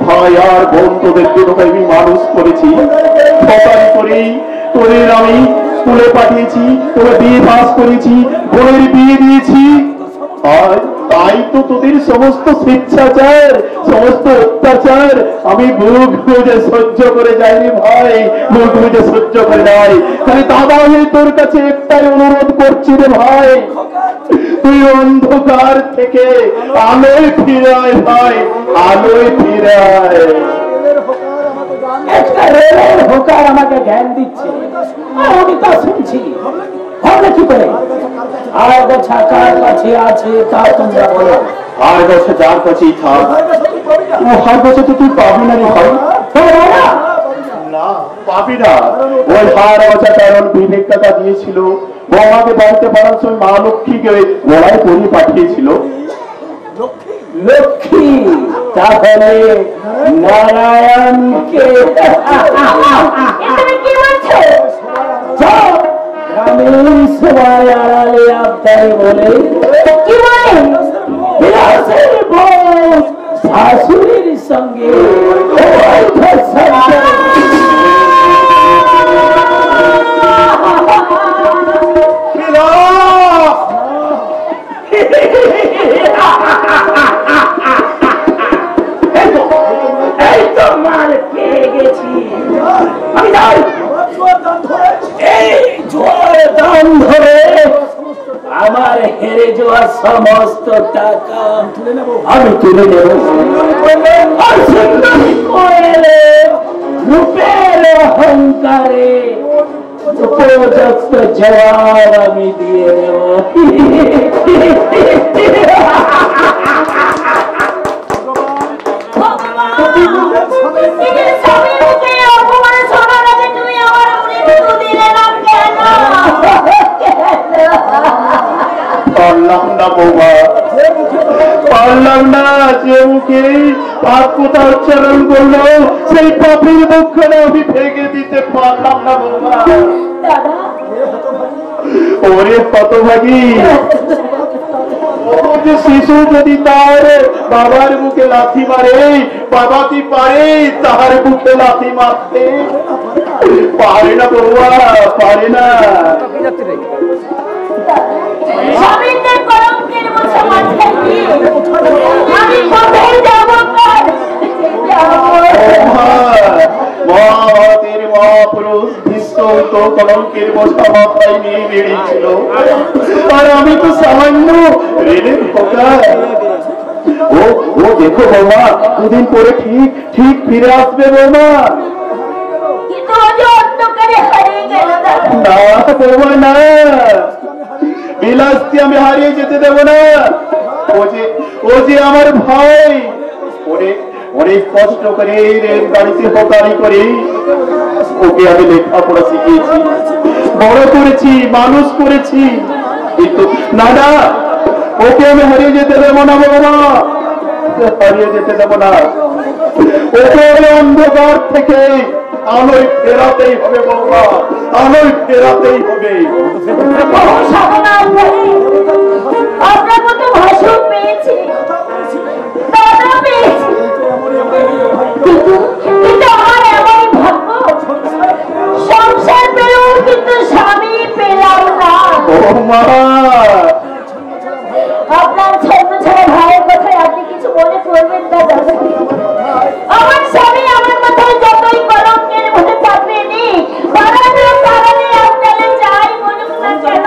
ভাই আর বোন তোদের দুটোকে আমি মানুষ করেছি, করে তোদের আমি স্কুলে পাঠিয়েছি, তোকে বিয়ে পাস করেছি, বোনের বিয়ে দিয়েছি, আর তাই তো তোদের সমস্ত স্বেচ্ছাচার, সমস্ত অত্যাচার আমি বুক বুঝে সহ্য করে যাইনি ভাই, বুক বুঝে সহ্য করে যাই। তাহলে দাদা হয়ে তোর কাছে একটাই অনুরোধ করছি রে ভাই, তুই অন্ধকার থেকে আলোয় ফিরায় ভাই, আলোয় ফিরায়। একটা রেলের হোকার আমাকে জ্ঞান দিচ্ছে, আর আমি তা শুনছি, হবে কি করে? আর গোছা কার কাছে আছে তা তোমরা বলো। আর বছর যার কাছেই থাক, হার বছর তো তুই পাবি না রে ভাই, না পাবি না। ওই হার বছর কারণ বিবেক টাকা দিয়েছিল, বৌমাকে বাড়িতে পাঠার সময় মা লক্ষ্মীকে গলায় পরি পাঠিয়েছিল। লক্ষ্মী তাহলে নারায়ণকে কি বলছো? গ্রামীণ সবাই আড়ালে আবদারে বলে কি বলে? বিলাসের বউ শাশুড়ির সঙ্গে অবৈধ সম্পর্ক। এই তো মার পেয়ে গেছি আমি, যাই এই জোয়ার দাম ধরে আমার হেরে যাওয়া সমস্ত টাকা আমি তুলে নেব, আর সুন্দরী কোয়েলে রূপের অহংকারে উপযুক্ত জবাব আমি দিয়ে দেব। পারলাম না বৌমা, পারলাম না। যে মুখে পাপ কথা উচ্চারণ করলো সেই পাপের মুখখানে আমি ভেঙে দিতে পারলাম না বৌমা। ওরে হতভাগী, শিশু যদি তার বাবার মুখে লাথি মারে, বাবা কি পারে তার মুখে লাথি মারতে? পারে না বৌমা, পারে না। স্বামীদের কলঙ্কের মশা মাথায় দিয়ে আমি কোথায় যাব? মহাভারতের মহাপুরুষ ভীষ্ম তো কলঙ্কের মশা মাথায় নিয়ে বেরিয়েছিল, আর আমি তো সামান্য রেলের পোকা। ও ও দেখো বৌমা, দুদিন পরে ঠিক ঠিক ফিরে আসবে বৌমা। কিন্তু অন্ধকারে হারিয়ে গেল। না বৌমা না, বিলাসকে আমি হারিয়ে যেতে দেব না। ও যে আমার ভাই, অনেক কষ্ট করে রেল গাড়িতে হকারি করে ওকে আমি লেখাপড়া শিখিয়েছি, বড় করেছি, মানুষ করেছি, কিন্তু না না, ওকে আমি হারিয়ে যেতে দেবো না বাবা, হারিয়ে যেতে দেবো না। ওকে অন্ধকার থেকে আলোয় ফেরাতেই হবে বাবা, আলোয় ফেরাতেই হবে। আপনার মতো ভাষণ পেয়েছি, দাদা পেয়েছি, কিন্তু আমার এমনই ভাগ্য, সংসার পেলেও কিন্তু স্বামী পেলাম না। আপনার ছোট ছোট ভাইয়ের কথায় আপনি কিছু মনে করবেন না দাদা। আমার স্বামী আমার মাথায় যতই কলঙ্কের মধ্যে চাপিয়ে দিই, বাড়ানোর কারণে আপনারা যাই বলুন না কেন,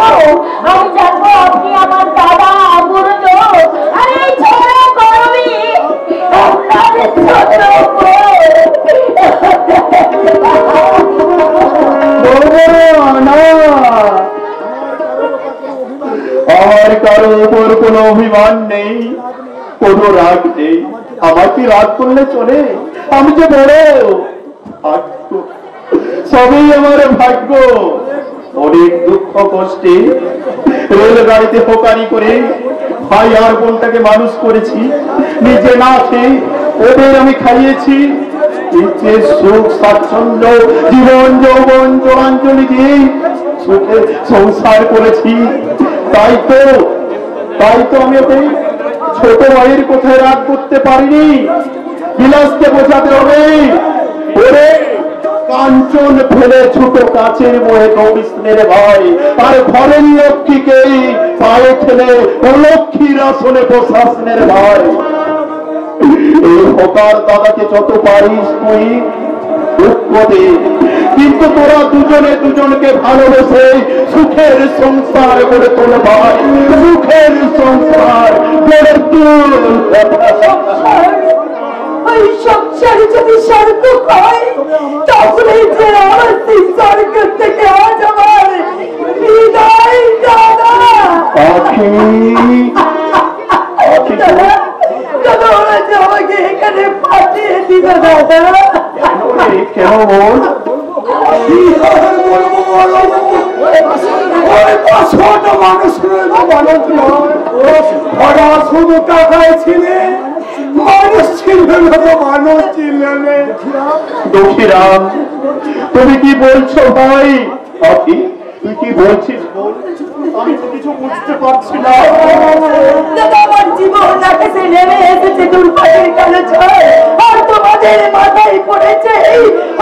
আমি জানবো আপনি আমার দাদা গুরুজন, আর এই ছোট করবি আপনাদের ছোট আমার কারো উপর কোনো অভিমান নেই, কোনো রাগ নেই। আমাকে রাগ করলে চলে? আমি যে বড় ভাগ্য, সবই আমার ভাগ্য। অনেক দুঃখ কষ্টে রেলগাড়িতে হোকারি করে ভাই আর বোনটাকে মানুষ করেছি, নিজে না খেয়ে ওদের আমি খাইয়েছি। সুখ স্বাচ্ছন্দ্য জীবন যৌবন জোড়াঞ্জলি দিয়ে সুখে সংসার করেছি। তাই তো আমি ওকে ছোট ভাইয়ের কোথায় রাগ করতে পারিনি। বিলাসকে বোঝাতে হবে, ওরে কাঞ্চন ফেলে ছোট কাছের মোহে দৌড়িস রে ভাই, আর ঘরের লক্ষ্মীকে পায়ে ঠেলে লক্ষ্মীর আসনে বসাস রে ভাই। এই হকার দাদাকে যত পারিস তুই দুঃখ দে, কিন্তু তোরা দুজনে দুজনকে ভালোবেসে সুখের সংসার করে তোল ভাই, সুখের সংসার গড়ে তুল। ওই সংসারে যদি স্বর্গ হয় তাহলে যে আমার স্বর্গ থেকে আজ আমার বিদায় দাদা। দাদা ওরা যে আমাকে এখানে পাঠিয়ে দিল দাদা। কেন বল? শুধু টাকায় ছিলে, মানুষ ছিল না, মানুষ ছিল না। দুঃখীরাম, তুমি কি বলছো ভাই? তুই কি বলছিস বল, আমি তো কিছু বুঝতে পারছি না। দাদা আমার জীবন আকাশে নেমে এসেছে দুর্ভাগ্যের কালো ঝড়, আর তোমাদের মাথায় পড়েছে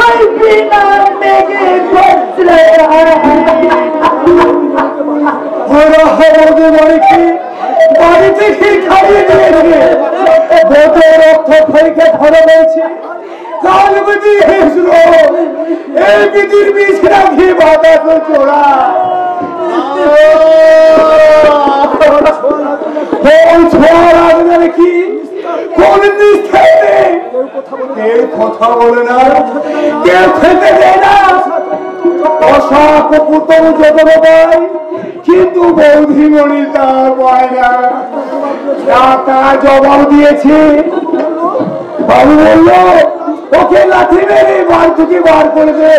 ওই বিনা মেঘে বজ্রে। বাড়ি থেকে খাইয়ে দিয়েছে, বোধের অর্থ ফেকে ধরে বলছে কাল বুঝি হেসল, এই বিধির বিষ রাখি বাতাস চোরা। কি কোন কেউ কথা বলে না, কেউ খেতে দেয় না, অশাক পুতম যত পায়, কিন্তু বৌধিমণি তা পায় না। তার জবাব দিয়েছে, বাবু বলল ওকে লাঠি মেরে বার থেকে বার করবে।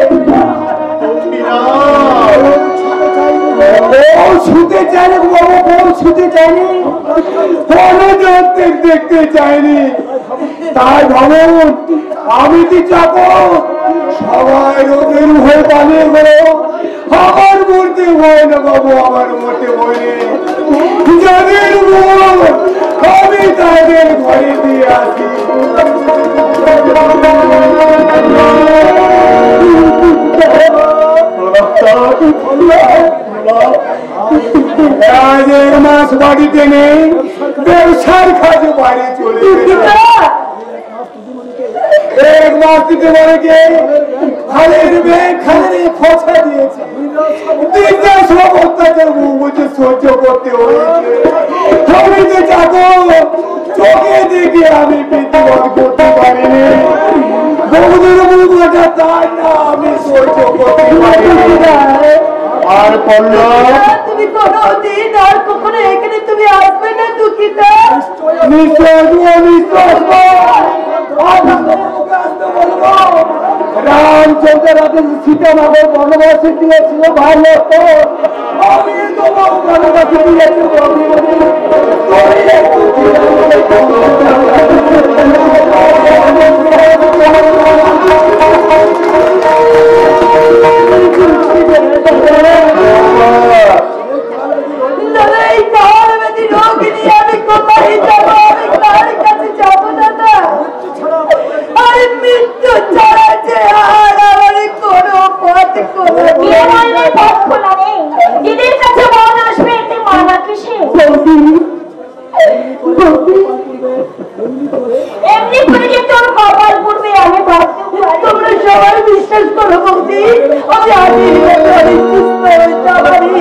ছুতে চাইনি বাবু, বউ ছুতে চাইনি, দেখতে চাইনি। তাই ভাবুন আমি কি চাবো সবাই রোদের হয়ে পালিয়ে গেল, আমার মরতে হয় না বাবু, আমার মরতে হয় নেই। যাদের বউ আমি তাদের ঘরে দিয়ে আসি। এক মাস বাড়িতে নেই, ব্যবসার কাজে বাড়ি চলে এক মাস দিতে পারে কে খালের মেয়ে খালের খোঁচা দিয়েছে, দিনটা সব অত্যাচার বুঝে সহ্য করতে হয়েছে। আমি যে যাবো চোখে দেখে আমি প্রতিবাদ করতে পারিনি, বৌদের মুখটা তাই না আমি সহ্য করতে পারিনি। আর পড়ল তুমি কোনদিন আর কখনো এখানে তুমি আসবে না দুঃখিতা? রামচন্দ্র সীতানগর বনবাসী দিয়েছিল ভালো, আমি তোমার বনবাসী দিয়েছি। আমি কোথায় যাবো? আমি কার কাছে যাবো দাদা? আরে মৃত্যু ছাড়া যে আর আমার কোনো পথ খোলা নেই। দিদির কাছে মন আসবে, এতে মানা কিসে? এমনি করে যে তোর কপাল পড়বে আমি ভাবতে পারি। তোমরা সবাই বিশ্বাস করো বৌদি, আমি আজই সুস্থ হয়ে যাবারি।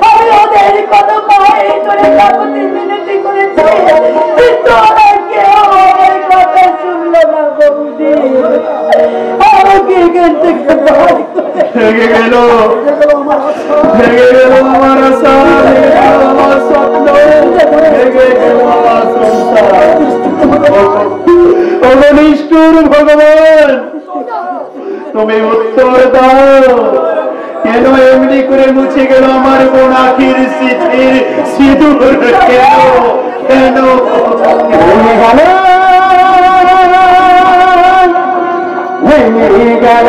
আমি ওদের কত ভয় করে কাপড়ে মিনতি করেছি, কিন্তু ওরা কেউ আমার কথা শুনলো না বৌদি। আমাকে এখান থেকে বার করে ভেঙে গেল, ভেঙে গেল আমার আশা, ভেঙে গেল আমার স্বপ্ন, ভেঙে গেল আমার সংসার। নিষ্ঠুর ভগবান, তুমি উত্তর দাও, কেন এমনি করে মুছে গেল আমার বোন আখির স্মৃতির সিঁদুর? কেন কেন ভেঙে গেল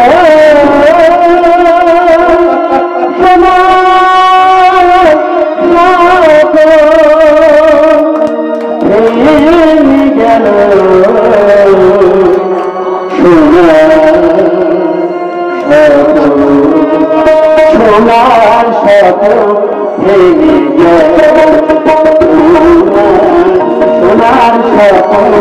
স্বপ্ন ভেঙে গেছে সোনার স্বপ্ন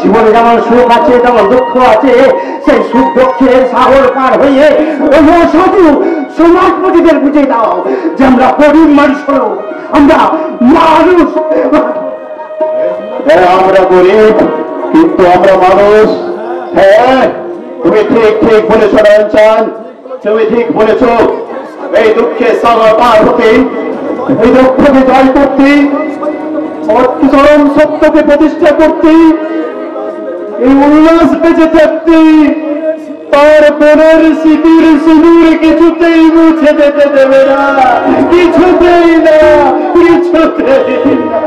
জীবনে যেমন সুখ আছে তেমন দুঃখ আছে, সেই সুখ দুঃখের সাগর পার হয়ে ওই সাধু সমাজপতিদের বুঝে দাও যে আমরা গরিব মানুষ হলো, আমরা মানুষ। আমরা গরিব কিন্তু আমরা মানুষ। হ্যাঁ, তুমি ঠিক ঠিক বলেছ রায়চান, তুমি ঠিক বলেছ। এই দুঃখের সাগর পার হতে, এই দুঃখকে জয় করতে, চরম সত্যকে প্রতিষ্ঠা করতে, এই উল্লাস বেঁচে থাকতে, তার পরের স্মৃতির সিঁদুর কিছুতেই মুছে যেতে দেবে না, কিছুতেই না, কিছুতেই না।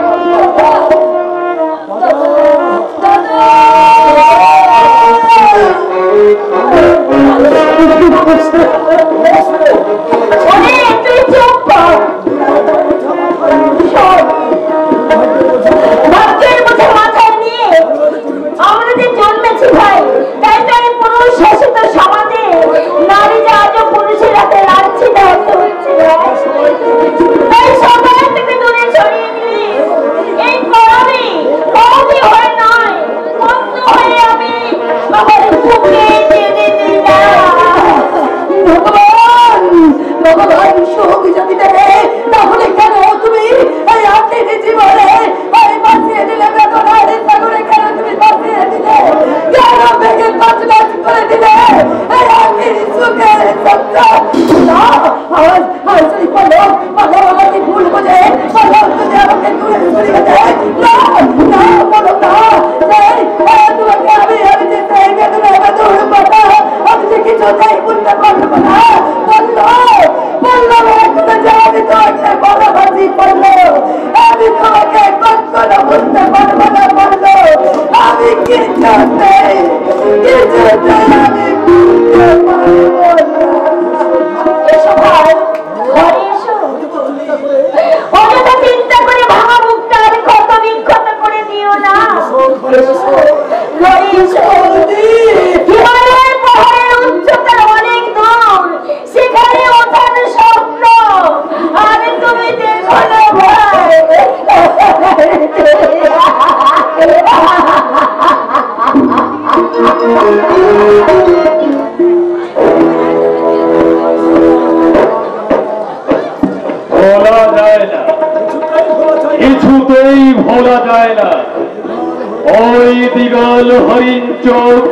ওই দিগল হরিণ চোখ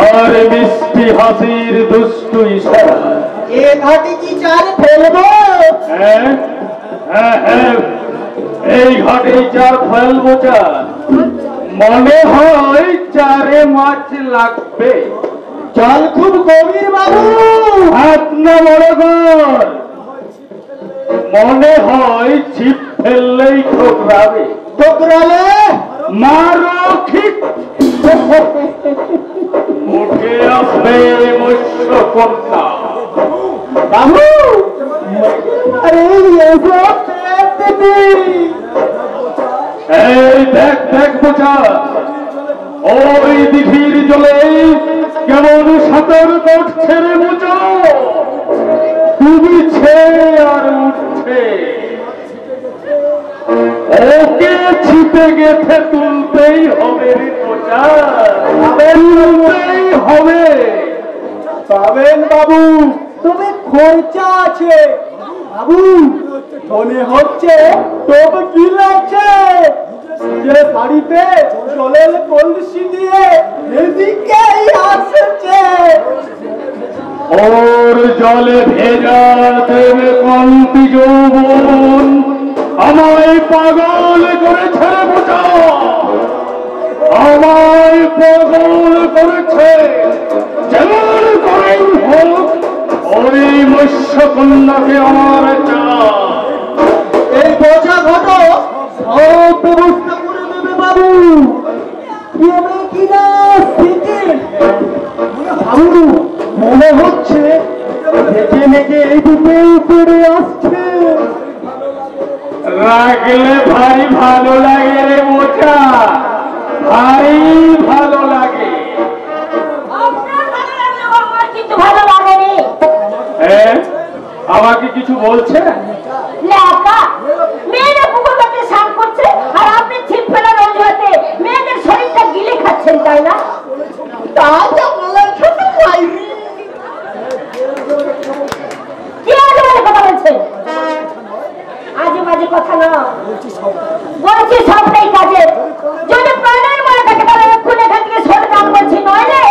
আর মিষ্টি হাসির দুষ্টু ইশারা। এ ঘাটে কি চার ফেলবো? হ্যাঁ হ্যাঁ হ্যাঁ, এই ঘাটে চার ফেলবো। চার মনে হয় চারে মাছ লাগবে। জল খুব গভীর বাবু। হাত না বড় কর, মনে হয় ছিপ ফেললেই ঠোকরাবে। ঠোকরালে মারো ঠিক উঠে আসবে মৎস্যকন্যা। বাবু আরে এসব এই দেখ দেখ বোঝা, ওই দিঘির জলে কেমন সাঁতার কাটছে রে বোঝা, ডুবিছে আর উঠছে। ওকে ছিপে গেছে তুলতেই হবে রে বোঝা, তুলতেই হবে। পাবেন বাবু, তবে খরচা আছে বাবু। মনে হচ্ছে টোপ গিলাচ্ছে যে বাড়িতে জলের কলসি দিয়ে এদিকেই আসছে। ওর জলে ভেজা দেবে কন্তি যৌবন আমায় পাগল করেছে বোঝা, আমায় পাগল করেছে। যেমন করেই হোক ওই মৎস্যকন্যাকে আমার চাই। এই বোঝা ঘটো সব ব্যবস্থা করে দেবে বাবু। এবে কিনা স্থিতি বাবু, মনে হচ্ছে মেঘে মেঘে এই দিকে উপরে আসছে। রাখলে ভারী ভালো লাগে রে বোঝা, ভারী ভালো লাগে। আপনার ভালো লাগলো, আমার কিন্তু ভালো লাগেনি। আমাকে কিছু বলছে? লেখা মেয়েরা পুকুর কাটে স্নান করছে আর আপনি ছিপ ফেলার অজুহাতে মেয়েদের শরীরটা গিলে খাচ্ছেন, তাই না? তা যা বলার ছোট বাইরে কি আজে বাজে কথা বলছেন? আজে বাজে কথা না বলছি, সবটাই কাজের। যদি প্রাণের মনে থাকে তাহলে এক্ষুনি এখান থেকে সরে কাম করছি, নইলে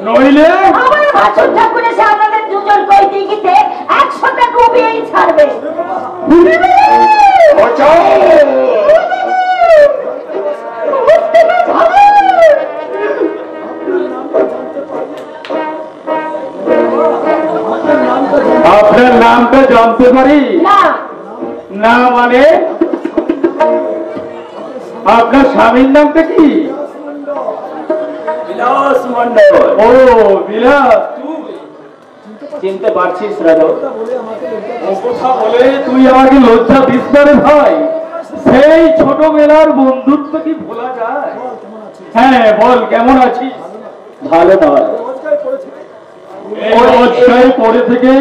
নইলে আমার ভাসুর ঠাকুর এসে আপনাদের দুজন কই দিঘিতে 100টা ডুবিয়েই ছাড়বে। আপনার নামটা জানতে পারি? না, না মানে আপনার স্বামীর নামটা কি? বিলাস মন্ডল। ও বিলাস, চিনতে পারছিস রাজা? ও কথা বলে তুই আমাকে লজ্জা দিস না রে ভাই। সেই ছোটবেলার বন্ধুত্ব কি ভোলা যায়? হ্যাঁ বল, কেমন আছিস? ভালো নয়। এই লজ্জায় পড়ে থেকে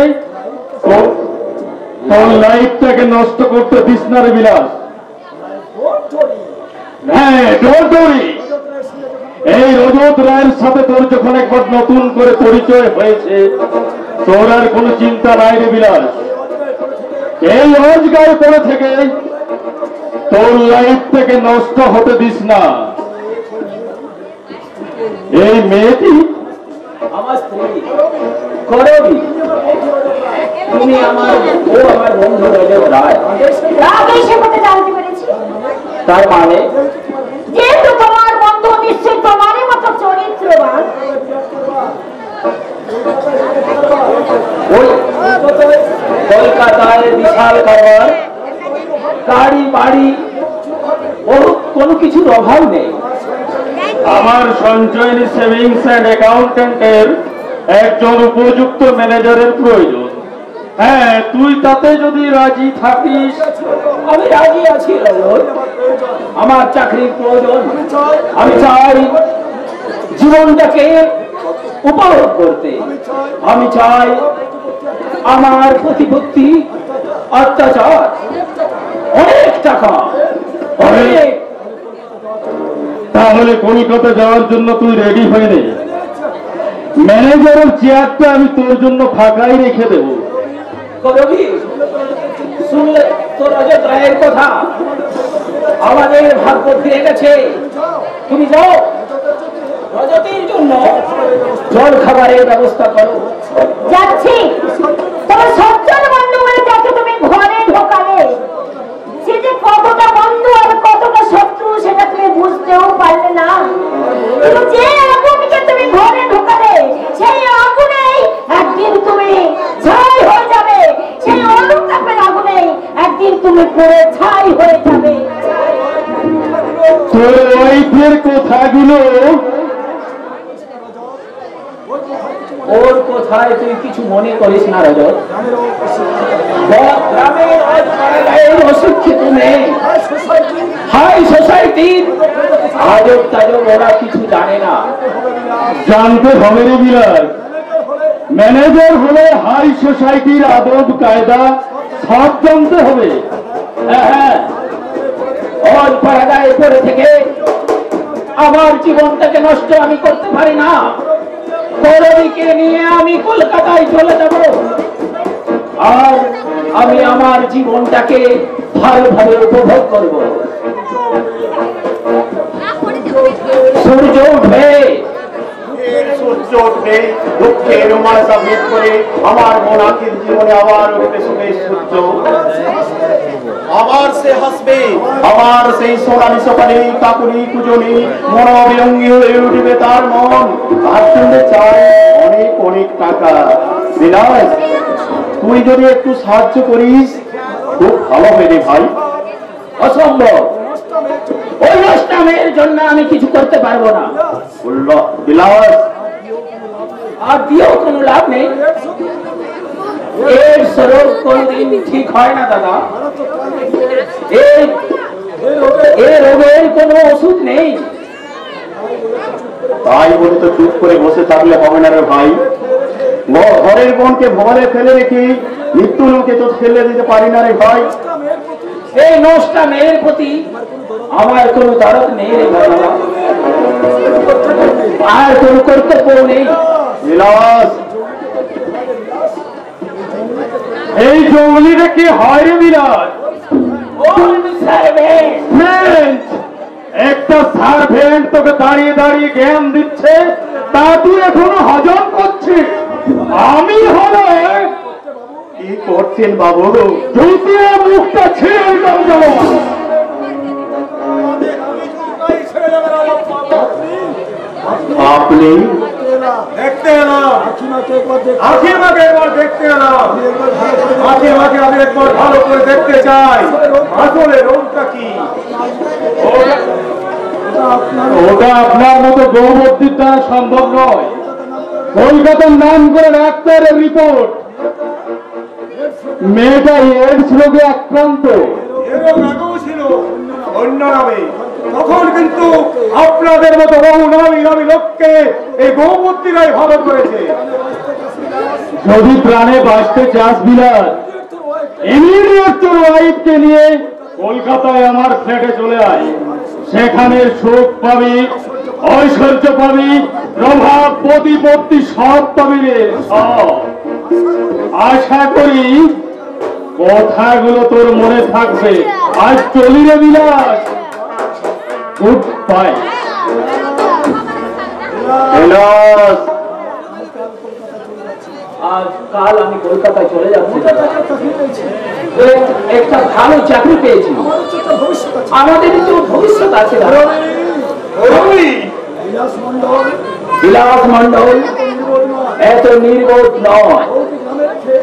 তোর লাইফটাকে নষ্ট করতে দিস না রে বিলাস। হ্যাঁ ডোন্ট ওয়ারি, এই রজত রায়ের সাথে তোর যখন একবার নতুন করে পরিচয় হয়েছে, তোর আর কোনো চিন্তা নাই রে বিলাস। এই রোজগার করে থেকে তোর লাইফ থেকে নষ্ট হতে দিস না। এই মেয়েটি আমার স্ত্রী করবি। তুমি আমার বন্ধু রজত রায়। আগে সে কথা জানতে পেরেছি। তার মানে যেহেতু তোমার বন্ধু নিশ্চয়ই তোমারই মতো চরিত্রবান, ওই কলকাতায় বিশাল খাবার, গাড়ি বাড়ি, কোনো কিছুর অভাব নেই। আমার সঞ্চয়নী সেভিংস অ্যান্ড অ্যাকাউন্টেন্টের একজন উপযুক্ত ম্যানেজারের প্রয়োজন। হ্যাঁ তুই তাতে যদি রাজি থাকিস। আমি রাজি আছি রজত। আমার চাকরির প্রয়োজন। আমি চাই জীবনটাকে উপভোগ করতে। আমি চাই আমার প্রতিপত্তি, অত্যাচার, অনেক টাকা, অনেক। তাহলে কলকাতা যাওয়ার জন্য তুই রেডি হয়ে নে। ম্যানেজারের চেয়ারটা আমি তোর জন্য ফাঁকাই রেখে দেব। করবি শুনলে তো রজত রায়ের কথা আমাদের ভাগ্য ফিরে গেছে। তুমি যাও, রজতীর জন্য জল খাবারের ব্যবস্থা করো। যাচ্ছি। তবে সজ্জন বন্ধু বলে যাকে তুমি ঘরে ঢোকালে, সে যে কতটা বন্ধু আর কতটা শত্রু সেটা তুমি বুঝতেও পারলে না। কিন্তু যে আগুনকে তুমি ঘরে ঢোকালে, সেই আগুনেই একদিন তুমি ছাই হয়ে যাবে। সেই অনুতাপের আগুনেই একদিন তুমি পুরো ছাই হয়ে যাবে। তোর ওয়াইফের কথাগুলো ওর কোথায় তুই কিছু মনে করিস না রজত। গ্রামের অশিক্ষিত মেয়ে, হাই সোসাইটির আজব তাজব ওরা কিছু জানে না। জানতে হবে রে বিলাস। ম্যানেজার হলে হাই সোসাইটির আদব কায়দা সব জানতে হবে। হ্যাঁ, ওর পাড়াগায় পড়ে থেকে আমার জীবনটাকে নষ্ট আমি করতে পারি না। করবীকে নিয়ে আমি কলকাতায় চলে যাব, আর আমি আমার জীবনটাকে ভালোভাবে উপভোগ করব। সূর্য উঠবে, সূর্য উঠবে, দুঃখের রোমাঞ্চা ভেদ করে আমার মন আখির জীবনে আবার উঠবে সুখের সূর্য। আবার সে হাসবে, আবার সেই সোনালি সকালে কাকুরি কুজনি মনোবিরঙ্গী হয়ে উঠবে তার মন। তার জন্য চাই অনেক অনেক টাকা। বিলাস, তুই যদি একটু সাহায্য করিস খুব ভালো হবে রে ভাই। অসম্ভব, ওই নষ্টামের জন্য আমি কিছু করতে পারবো না। বিলাস, আর দিয়েও কোনো লাভ নেই। এর স্বরূপ কোনদিন ঠিক হয় না দাদা। এই রোগের কোনো ওষুধ নেই। তাই বলে তো চুপ করে বসে থাকলে হবে না রে ভাই। ঘরের বোনকে ভরে ফেলে রেখে মৃত্যু লোকে তো ফেলে দিতে পারি না রে ভাই। এই নষ্টা মেয়ের প্রতি আমার কোনো দরদ নেই রে বাবা, আর কোনো কর্তব্য নেই। বিলাস, এই জঙ্গলিটা কি হয় রে বিলাস? একটা সার্ভেন্ট তোকে দাঁড়িয়ে দাঁড়িয়ে জ্ঞান দিচ্ছে, তা তুই এখনো হজম করছিস। আমি হলে কি করছেন বাবু? জুতিয়ে মুখটা ছিঁড়ে যাও। আপনি দেখতে এলাম, আখির মাকে একবার দেখতে এলাম। আখির মাকে আমি একবার ভালো করে দেখতে চাই, আসলে রোগটা কি। ওটা আপনার মতো গৌবর্তীর দ্বারা সম্ভব নয়। কলকাতার নাম করে ডাক্তারের রিপোর্ট, মেয়েটা এইডস রোগে আক্রান্ত। এরকম আগেও ছিল অন্য নামে, তখন কিন্তু আপনাদের মতো বহু নামী নামী লোককে এই গৌমূর্তিরাই ভালো করেছে। যদি প্রাণে বাঁচতে চাস বিলাস, ইমিডিয়েট তোর ওয়াইফকে নিয়ে কলকাতায় আমার ফ্ল্যাটে চলে আয়। সেখানে সুখ পাবি, ঐশ্বর্য পাবি, প্রভাব প্রতিপত্তি সব পাবি রে সব। আশা করি কথাগুলো তোর মনে থাকবে। আজ চলি রে বিলাস, গুড বাই। বিলাস, আজ কাল আমি কলকাতায় চলে যাচ্ছি। একটা ভালো চাকরি পেয়েছি, আমাদের তো ভবিষ্যৎ আছে। বিলাস মন্ডল এত নির্বোধ নয়।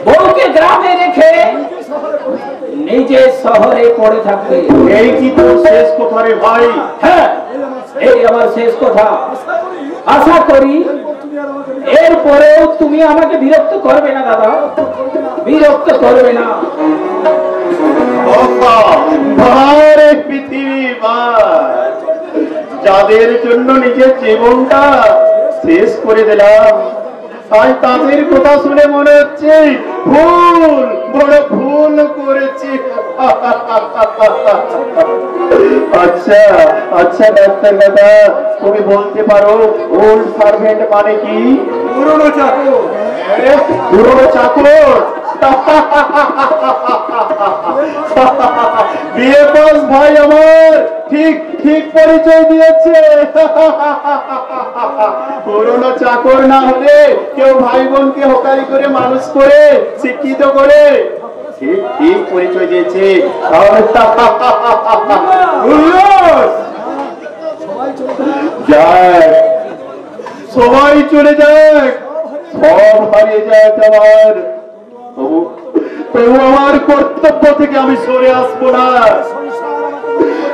বউকে গ্রামে রেখে নিজে শহরে পড়ে থাকবে। এই কি তোর শেষ কথা রে ভাই? হ্যাঁ, এই আমার শেষ কথা। আশা করি এরপরেও তুমি আমাকে বিরক্ত করবে না দাদা, বিরক্ত করবে না। পৃথিবী যাদের জন্য নিজের জীবনটা শেষ করে দিলাম, তাই তাদের কথা শুনে মনে হচ্ছে ভুল, বড় ভুল করেছি। আচ্ছা আচ্ছা ডাক্তার দাদা, তুমি বলতে পারো ওল্ড সার্ভেন্ট মানে কি? পুরনো চাকর। পুরনো চাকর? বিয়ে পাস ভাই আমার ঠিক ঠিক পরিচয় দিয়েছে। পুরনো চাকর না হলে কেউ ভাই বোনকে হকারি করে মানুষ করে শিক্ষিত করে ঠিক ঠিক পরিচয় দিয়েছে। যাক সবাই চলে যাক, সব হারিয়ে যাক আমার, তবু আমার কর্তব্য থেকে আমি সরে আসবো না।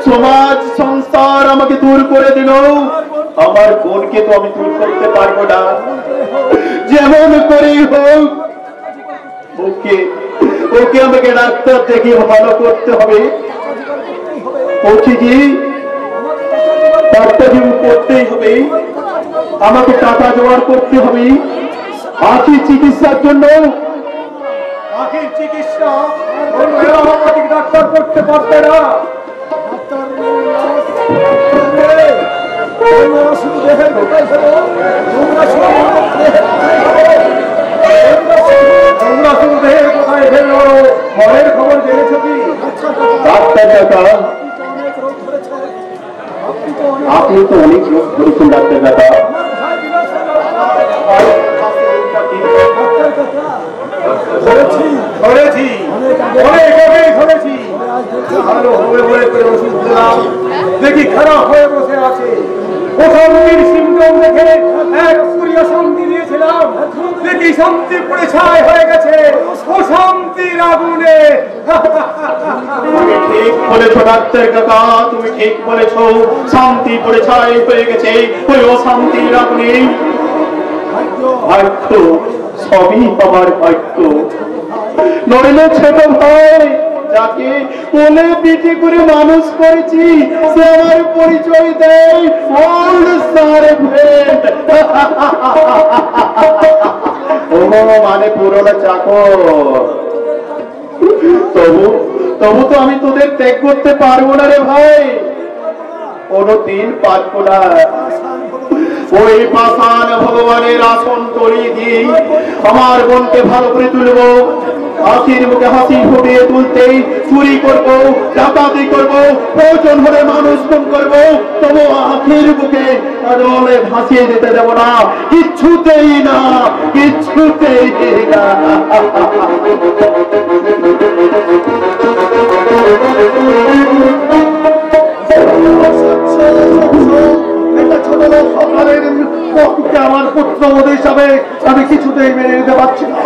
সমাজ সংসার আমাকে দূর করে দিল, আমার বোনকে তো আমি দূর করতে পারবো না। যেমন করেই হোক ওকে ওকে আমাকে ডাক্তার দেখিয়ে ভালো করতে হবে। ওকে কি ডাক্তার করতেই হবে, আমাকে টাকা জোগাড় করতে হবে আখির চিকিৎসার জন্য। আখির চিকিৎসা ডাক্তার করতে পারবে না। তোমরা শুধু দেহের কোথায় ফেললো, মনের খবর জেনেছো কি? ডাক্তার কাকা আপনি তো অনেক লোক ধরেছেন ডাক্তার কাকা। ধরেছি অনেক ধরেছি, ভালো হবে বলে করে ওষুধ দিলাম, দেখি খারাপ হয়ে বসে আছে। অশান্তির সিমটম দেখে এক সূর্য শান্তি দিয়েছিলাম, দেখি শান্তি পুড়ে ছাই হয়ে গেছে অশান্তির আগুনে। তুমি ঠিক বলেছো ডাক্তার কাকা, তুমি ঠিক বলেছো, শান্তি পড়ে ছাই হয়ে গেছে ওই অশান্তির আগুনে। ভাগ্য, সবই আমার ভাগ্য। নইলে ছোট ভাই যাকে কোলে পিঠে করে মানুষ করেছি সে আমার পরিচয় দেয় ওল্ড স্টার ফ্রেন্ড। ও মানে পুরোনো চাকর। তবু তো আমি তোদের ত্যাগ করতে পারবো না রে ভাই, কোনদিন পারবো না। ওই পাষাণ ভগবানের আসন তলিয়ে দিয়ে আমার বোনকে ভালো করে তুলবো, আখির মুখে হাসি ফুটিয়ে তুলতেই চুরি করবো, ডাকাতি করবো, প্রয়োজন হলে মানুষ খুন করবো, তবু আখির মুখে জলে ভাসিয়ে যেতে দেব না, কিচ্ছুতেই না, কিচ্ছুতেই না। আমার পুত্র হিসাবে আমি কিছুতেই মেনে নিতে পারছি না।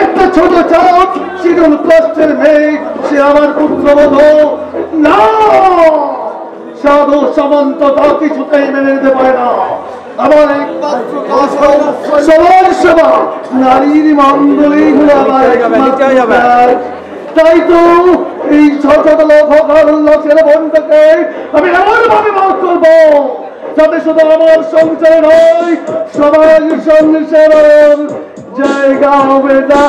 একটা ছোট চাপ শিরুল কষ্টের মেয়ে, সে আমার পুত্রবধ না। সাধু সামন্ত তা কিছুতেই মেনে নিতে পারে না। আমার একমাত্র সবার সেবা, নারীর মঙ্গলেই হলো আমার একমাত্র। তাই তো এই ছোট লোকের বন্ধুকে আমি এমন ভাবে বাস করবো যাতে শুধু আমার সংসার নয়, সমাজ সংসারের জায়গা হবে না।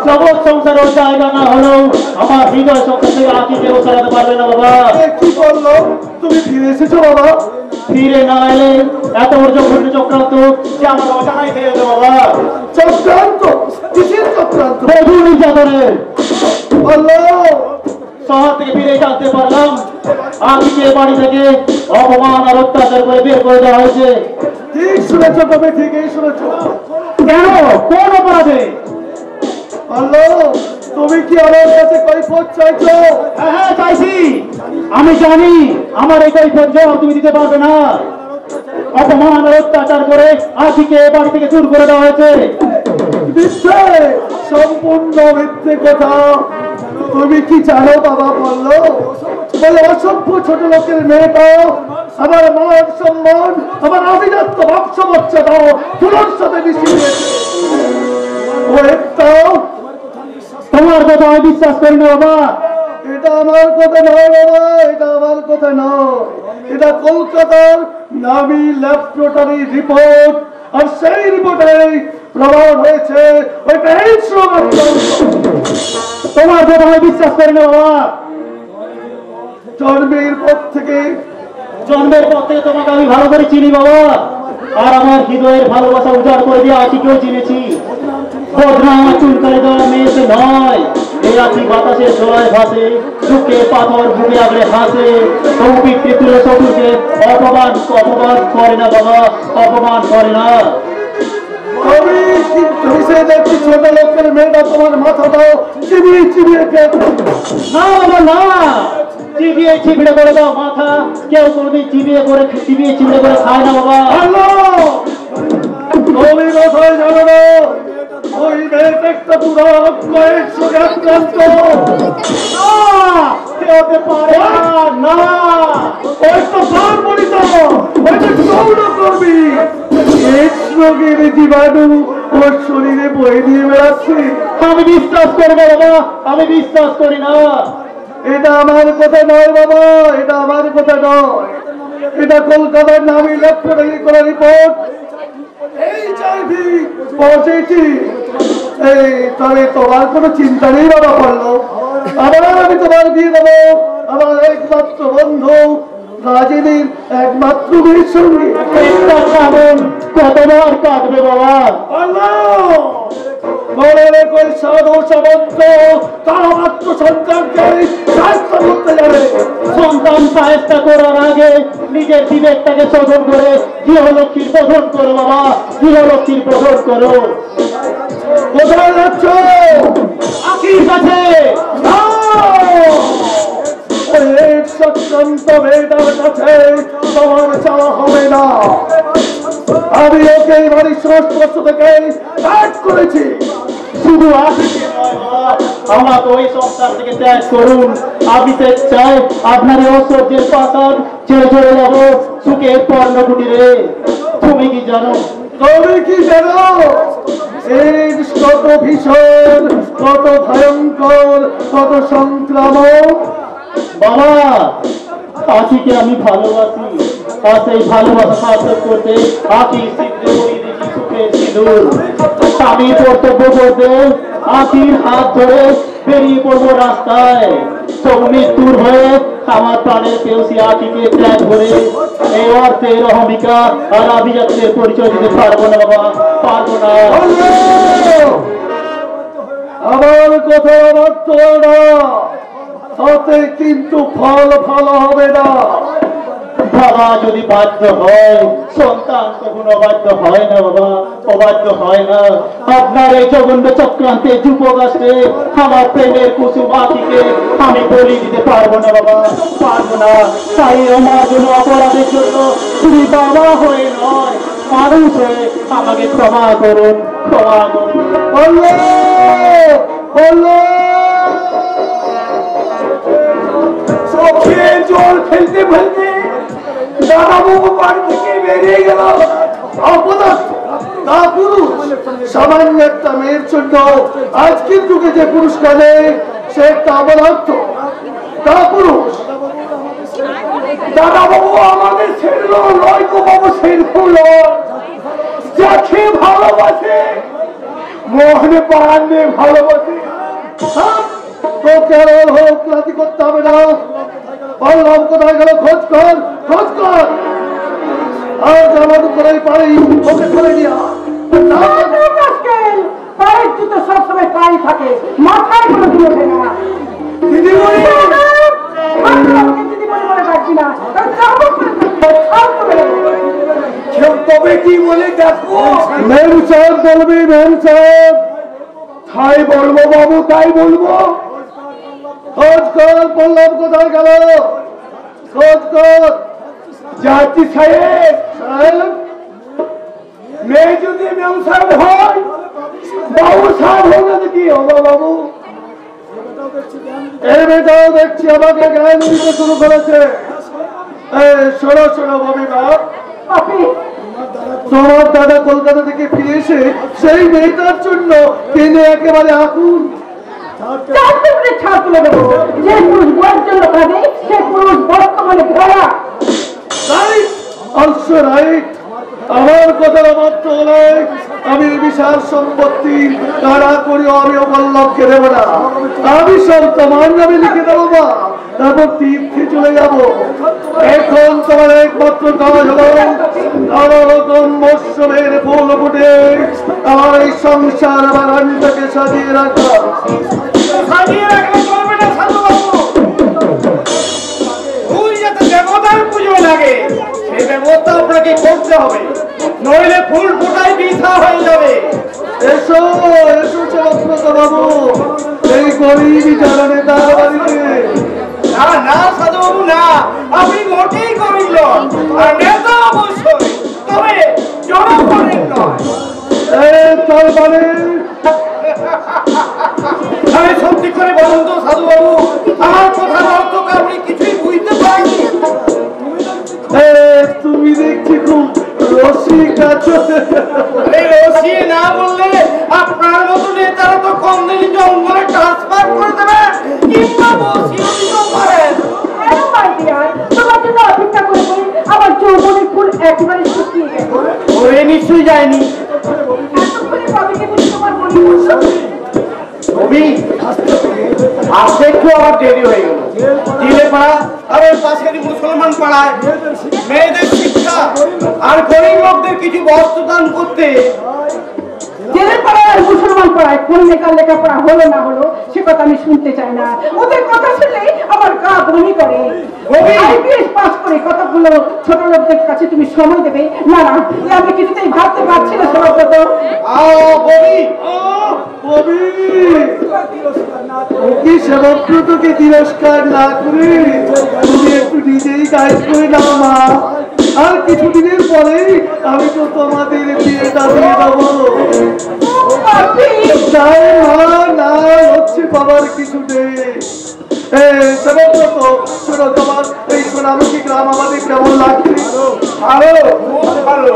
জগৎ সংসারের জায়গা না হলেও আমার হৃদয় সংসার থেকে আঁকিকে চালাতে পারবে না বাবা। কি করলো তুমি ফিরে এসেছো বাবা? ফিরে না এলে এত বড় চক্রান্ত যে আমার অজানাই থেকে যেত বাবা। চক্রান্ত? কিসের চক্রান্ত? বহু নির্যাতনের। আল্লাহ, শহর থেকে ফিরে জানতে পারলাম আঁকিকে বাড়ি থেকে অপমান আর অত্যাচার করে বের করে দেওয়া হয়েছে। ঠিক শুনেছো তবে, ঠিকই শুনেছো। কেন? কোন অপরাধে? আল্লাহ, তুমি কি আমার কাছে কৈফিয়ত চাইছো? হ্যাঁ চাইছি। আমি জানি আমার এই কৈফিয়ত জবাব তুমি দিতে পারবে না। অপমান আর অত্যাচার করে আঁকিকে বাড়ি থেকে দূর করে দেওয়া হয়েছে। মিথ্যে, সম্পূর্ণ মিথ্যে কথা। তুমি কি জানো বাবা? বললো বলে অসভ্য ছোট লোকের মেয়েটা আমার মান সম্মান, আমার আভিজাত্য বংশ মর্যাদাও তুলোর সাথে মিশিয়ে দিয়েছে। ও একটাও তোমার কথা আমি বিশ্বাস করি না বাবা। এটা আমার কথা নয় বাবা, এটা আমার কথা নয়, এটা কলকাতার নামি ল্যাবরেটরি রিপোর্ট। আর সেই রিপোর্টে প্রমাণ হয়েছে ওই তোমার কথা আমি বিশ্বাস করি না বাবা। জন্মের পর থেকে তোমাকে আমি ভালো করে চিনি বাবা। আর আমার হৃদয়ের ভালোবাসা উজাড় করে দিয়ে আঁকিকেও চিনেছি। বদনা চুলকারি দেওয়া মেয়ে সে নয়। এই আছি বাতাসে ছোঁয়ায় ভাসে, বুকে পাথর বুকে আগড়ে হাসে, তবু পিঠে তুলে শত্রুকে অপমান করে না বাবা, অপমান করে না। দেখছি ছোট লোকের মেয়েটা তোমার মাথাটাও চিবিয়ে চিবিয়ে না বাবা না, চিবিয়ে চিবিড়ে করে দাও মাথা, কেউ কোনোদিন চিবিয়ে চিবিড়ে করে খায় না বাবা। তুমি কোথায় জানো না ওই মেয়েটা একটা পুরো কয়েকশো আক্রান্ত হতে পারে না, ওই তো পারবনি তো ওই যে সৌর করবি রোগের জীবাণু ওর শরীরে বয়ে দিয়ে বেড়াচ্ছে। আমি বিশ্বাস করবো বাবা, আমি বিশ্বাস করি না। এটা আমার কথা নয় বাবা, এটা আমার কথা নয়, এটা কলকাতার নামী ল্যাবরেটরি করা রিপোর্ট। তবে তোমার কোনো চিন্তা নেই বাবা পড়লো, আবার আমি তোমার দিয়ে দেবো আমার একমাত্র বন্ধু রাজনীতির একমাত্র মেয়ের সঙ্গে। কতবার কাটবে বাবা? সাধু সামন্ত তারা মাত্র সন্তানকে সাহায্য করতে যাবে। সন্তান সাহায্য করার আগে নিজের বিবেকটাকে শোধন করে গৃহলক্ষ্মীর শোধন করো বাবা, গৃহলক্ষ্মীর শোধন করো। কোথায় যাচ্ছ? আখির কাছে। সত্যন্ত মেয়েটার কাছে তোমার চাওয়া হবে না। আমি ওকে বাড়ির সমস্ত থেকে ত্যাগ করেছি। শুধু আখিকে নয় বাবা, আমাকে ওই সংসার থেকে ত্যাগ করুন। আমি চাই আপনার ঐশ্বর্যের পাতার ছেড়ে চলে যাবো সুখের পর্ণকুটিরে। তুমি কি জানো? তুমি কি জানো এর কত ভীষণ, কত ভয়ঙ্কর, কত সংক্রামক? বাবা আখিকে আমি ভালোবাসি, আর সেই ভালোবাসা সার্থক করতে আখি শীঘ্র করিয়ে দিচ্ছি সুখের সিঁদুর। আমি কর্তব্য করতে আখির হাত ধরে বেরিয়ে পড়বো রাস্তায়। তবু মৃত্যুর হয়ে আমার প্রাণের কেউ সে আখিকে ত্যাগ করে এই অর্থের অহমিকা আর আভিজাত্যের পরিচয় দিতে পারবো না বাবা, পারবো না। আমার কথা মাত্র না, তাতে কিন্তু ফল ভালো হবে না। বাবা যদি বাধ্য হয়, সন্তান কখনো অবাধ্য হয় না বাবা, অবাধ্য হয় না। আপনার এই জঘন্য চক্রান্তে যুবকাশে আমার প্রেমের কুসুম আখিকে আমি বলি দিতে পারবো না বাবা, পারবো না। তাই আমার জন্য অপরাধের জন্য তুমি বাবা হয়ে নয়, মানুষ হয়ে আমাকে ক্ষমা করুন, ক্ষমা করুন। জল ফেলতে ফেলতে দাদাবাবু বাড়ি থেকে বেরিয়ে গেল। সামান্য একটা মেয়ের জন্য আজকের যুগে যে পুরস্কার নেই সে একটা অপদার্থ, তা পুরুষ। দাদাবাবু আমাদের ছেড়লো নয় গো বাবু, ছেড়লো যাকে ভালোবাসে মোহনে পাড়ানে ভালোবাসে। তো কেন হোক ক্লান্তি করতে হবে না। বললাম কোথায় গেল, খোঁজ কর, খোঁজ কর। আর জামাতে করে পারি ওকে করে দিয়া পায়ের জুতো সবসময় পায়ে থাকে, মাথায় কোনো দিন ওঠে না। দিদিমণি দিদিমণি বলে পারছি না, তবে কি বলে দেখো। মেম সাহেব বলবি, মেম সাহেব। তাই বলবো বাবু, তাই বলবো। খোঁজ কর, বললাম কোথায় গেল, খোঁজ কর। যাচ্ছি সাহেব। সাহেব মেয়ে যদি মেম সাহেব হয়, বাবু সাহেব হবে কি হবো বাবু? এই মেয়েটাও দেখছি আমাকে জ্ঞান দিতে শুরু করেছে। শোনো শোনো ববিমা, তোমার দাদা কলকাতা থেকে ফিরে এসে সেই মেয়েটার জন্য তিনি একেবারে আকুল। ছাড় তুলে দেবো, যে পুরুষ বয়ের জন্য কাঁদে সে পুরুষ বর্তমানে ভরা। আমার কথা মাত্র নয়, আমি বিশাল সম্পত্তি কারা করি আমি বল্লভকে দেব না। আমি সব তোমার নামে লিখে দেবো। তারপর তীর্থে চলে যাব। এখন তোমার একমাত্র কাজ হলো নানা রকম মৌসুমের ফুল ফুটে আমার এই সংসার বাগানটাকে সাজিয়ে রাখা। সাজিয়ে রাখলে চলবে না সাধু বাবু, ফুল যাতে দেবতার পুজো লাগে সেই ব্যবস্থা আপনাকে করতে হবে, নইলে ফুল ফোটাই বৃথা হয়ে যাবে। এসো এসো চমৎকার বাবু, এই গরিবী জানানে তার বাড়িতে। না না সাধু বাবু না, আপনি মোটেই গরিব নন, আর নেতা অবশ্যই, তবে জনগণের নয়। তার মানে আমি সত্যি করে বলুন তো সাধু বাবু, আমার কথার অর্থ আপনি কিছুই বুঝতে পারেননি। তুমি দেখছি খুব রসিক আছো। রসিয়ে না বললে আপনার মতো নেতারা তো কম দিনই জঙ্গলে ট্রান্সফার করে দেবে, কিংবা বসিয়ে দিতে পারেন। তোমার জন্য অপেক্ষা করে করে আমার যৌবনের ফুল একেবারে শুকিয়ে গেল। ওরে নিশ্চয়ই যায়নি। এতক্ষণে বাবাকে বলি তোমার মনে করছো রবি আসতে একটু আমার দেরি হয়ে গেল। জিলে পাড়া আর ওর পাশের মুসলমান পাড়ায় মেয়েদের শিক্ষা আর গরিব লোকদের কিছু বস্ত্র দান করতে। জেলের পাড়ায় আর মুসলমান পাড়ায় কোন লেখার লেখাপড়া হলো না হলো সে কথা আমি শুনতে চাই না। ওদের কথা শুনলে আমার গা বমি করে। আইপিএস পাস করে কতগুলো ছোট লোকদের কাছে তুমি সময় দেবে? না না, এ আমি কিছুতেই ভাবতে পারছি না। সমাজগত কি সেবব্রতকে তিরস্কার না করে তুমি একটু নিজেই গাইড করে নাও মা, আর কিছুদিনের পরেই আমি তো তোমাদের বিয়েটা দিয়ে দেবো। না হচ্ছে বাবার কিছু নেই। শোনো, তোমার এই সোনামুখী গ্রাম আমাদের কেমন লাগছে? ভালো, খুব ভালো।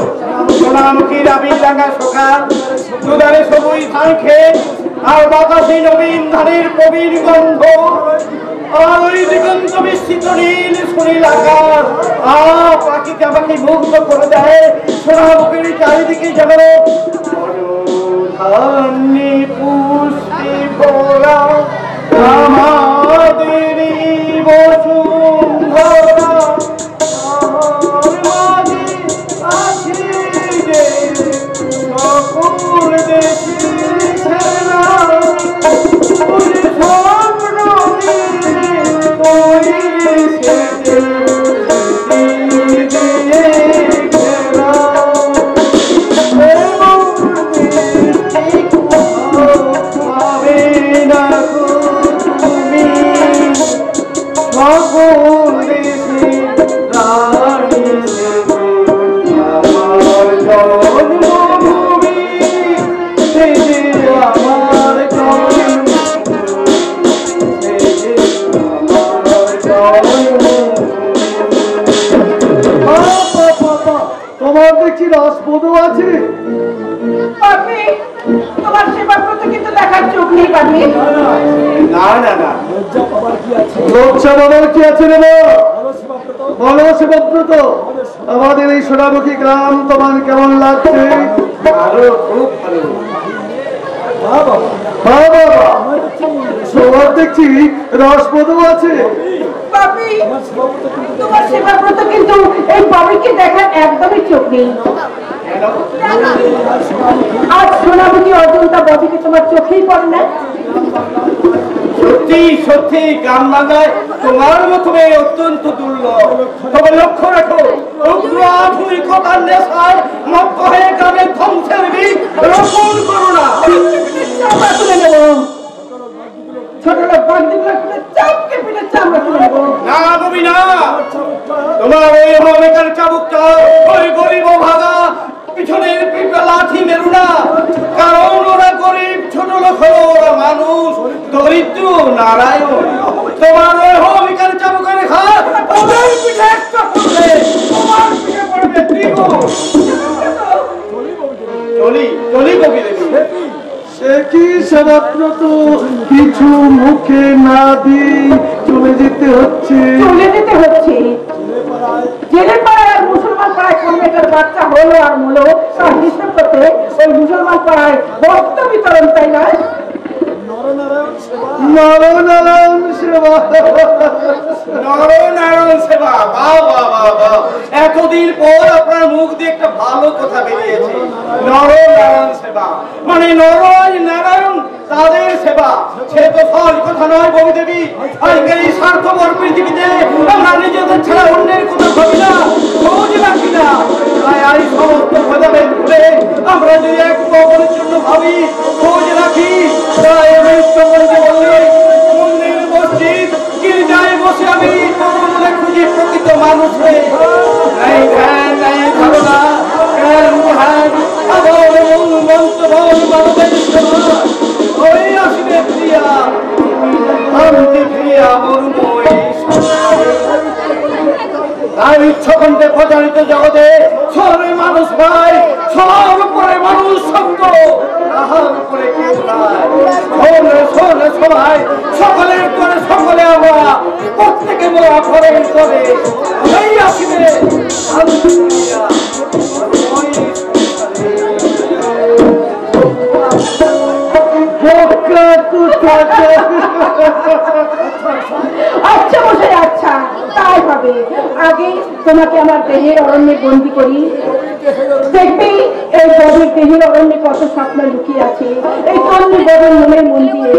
সোনামুখীর আবির রাঙা সকাল, দুধারে সবুজ ধান খেত, আর বাতাসে নবীন ধানের প্রবীণ গন্ধ, আর ওই দিগন্ত বিস্তৃত নীল সুনীল আকাশ, পাখিকে আমাকে মুগ্ধ করে দেয়। সোনামুখীর চারিদিকে যেন ধান্যে পুষ্পে ভরা আমাদের বসুন্ধরা, আমার মাঝে আছে যে সকল দেশের খেলা, ওই স্বপ্ন নিয়ে তোমার দেখছি রসবোধ আছে। তোমার সেবা করতে কিন্তু দেখার চোখ নেই পাবি। না না না, লজ্জা বাবার কি আছে রে? বলো সেবব্রত, আমাদের এই সোনামুখী গ্রাম তোমার কেমন লাগছে? ভালো, খুব ভালো। বাবা তোমার দেখছি রসবোধ আছে। পাপি, তোমার সেবা করতে কিন্তু এই বাবিকে দেখার একদমই চোখ নেই। আজ সোনামুখী অজন্তা বদিকে তোমার চোখেই পড়ে না। সত্যি সত্যি গ্রাম বাংলায় তোমার মতো মেয়ে অত্যন্ত দুর্লভ। তবে লক্ষ্য রাখো, উগ্র আধুনিকতার নেশায় মত্ত হয়ে গ্রামের ধ্বংসের বীজ রোপণ করো না। চামড়া তুলে নেব, ছোট লোক বাগদিগুলো চাপকে পিঠে চামড়া তুলে নেব। না ববি না, তোমার ওই অহমিকার চাবুকটা ওই গরিব ভাগা পিছনের পিঠে লাঠি মেরু না, কারণ ওরা গরিব ছোট লোক হলো, ওরা মানুষ দরিদ্র নারায়ণ। তোমার ওই অহমিকার চাবুকের ঘাত ওদের পিঠে একটা পড়লে তোমার পিঠে পড়বে দ্বিগুণ। চলি চলি কবি দেবী। সে কি সেবব্রত, কিছু মুখে না দিয়ে চলে যেতে হচ্ছে। চলে যেতে হচ্ছে জেলের পাড়ায় আর মুসলমান পাড়ায় কোন মেয়েটার বাচ্চা হলো আর মূলো তার হিসেব করতে ওই মুসলমান পাড়ায় বস্ত্র বিতরণ, তাই নয়? নরনারায়ণ সেবা নারায়ণ সেবা, বাহ বাহ বাহ বাহ। এতদিন পর আপনার মুখ দিয়ে একটা ভালো কথা বেরিয়েছে। নরনারায়ণ সেবা মানে নারায়ণ তাদের সেবা, সে তো সহজ কথা নয় বৌদেবী। আজকের এই স্বার্থপর পৃথিবীতে আমরা নিজেদের ছাড়া অন্যের কথা ভাবি না, সহজ রাখি না। তাই এই সমস্ত ভেদাভেদ ভুলে আমরা যদি এক ভগবানের জন্য ভাবি, খোঁজ রাখি, তাই আমি ইষ্টমঞ্চে বললি মন্দির মসজিদ গির্জায় বসে আমি মনে খুঁজি প্রকৃত মানুষকে। নাই ধ্যান নাই ধারণা, জ্ঞান ধ্যান আবার মন্ত্রবল মানবের সেবা। ওই আসবে প্রিয়া শান্তি প্রিয়া মরুময়ী। তাই ইচ্ছাকণ্ঠে প্রচারিত জগতে সরে মানুষ পায়, সর উপরে মানুষ সত্য, তাহার উপরে কেউ নাই। শোনে শোনে সবাই, সকলের করে সকলে আমরা, প্রত্যেকে মোরা করে করে এই আসবে শান্তি প্রিয়া মরুময়ী। আচ্ছা মশাই, আচ্ছা তাই হবে। আগে তোমাকে আমার দেহের অরণ্যে বন্দি করি, দেখবি এই গভীর দেহের অরণ্যে কত স্বপ্ন লুকিয়ে আছে এই তন্নি গভীর মনের মন দিয়ে।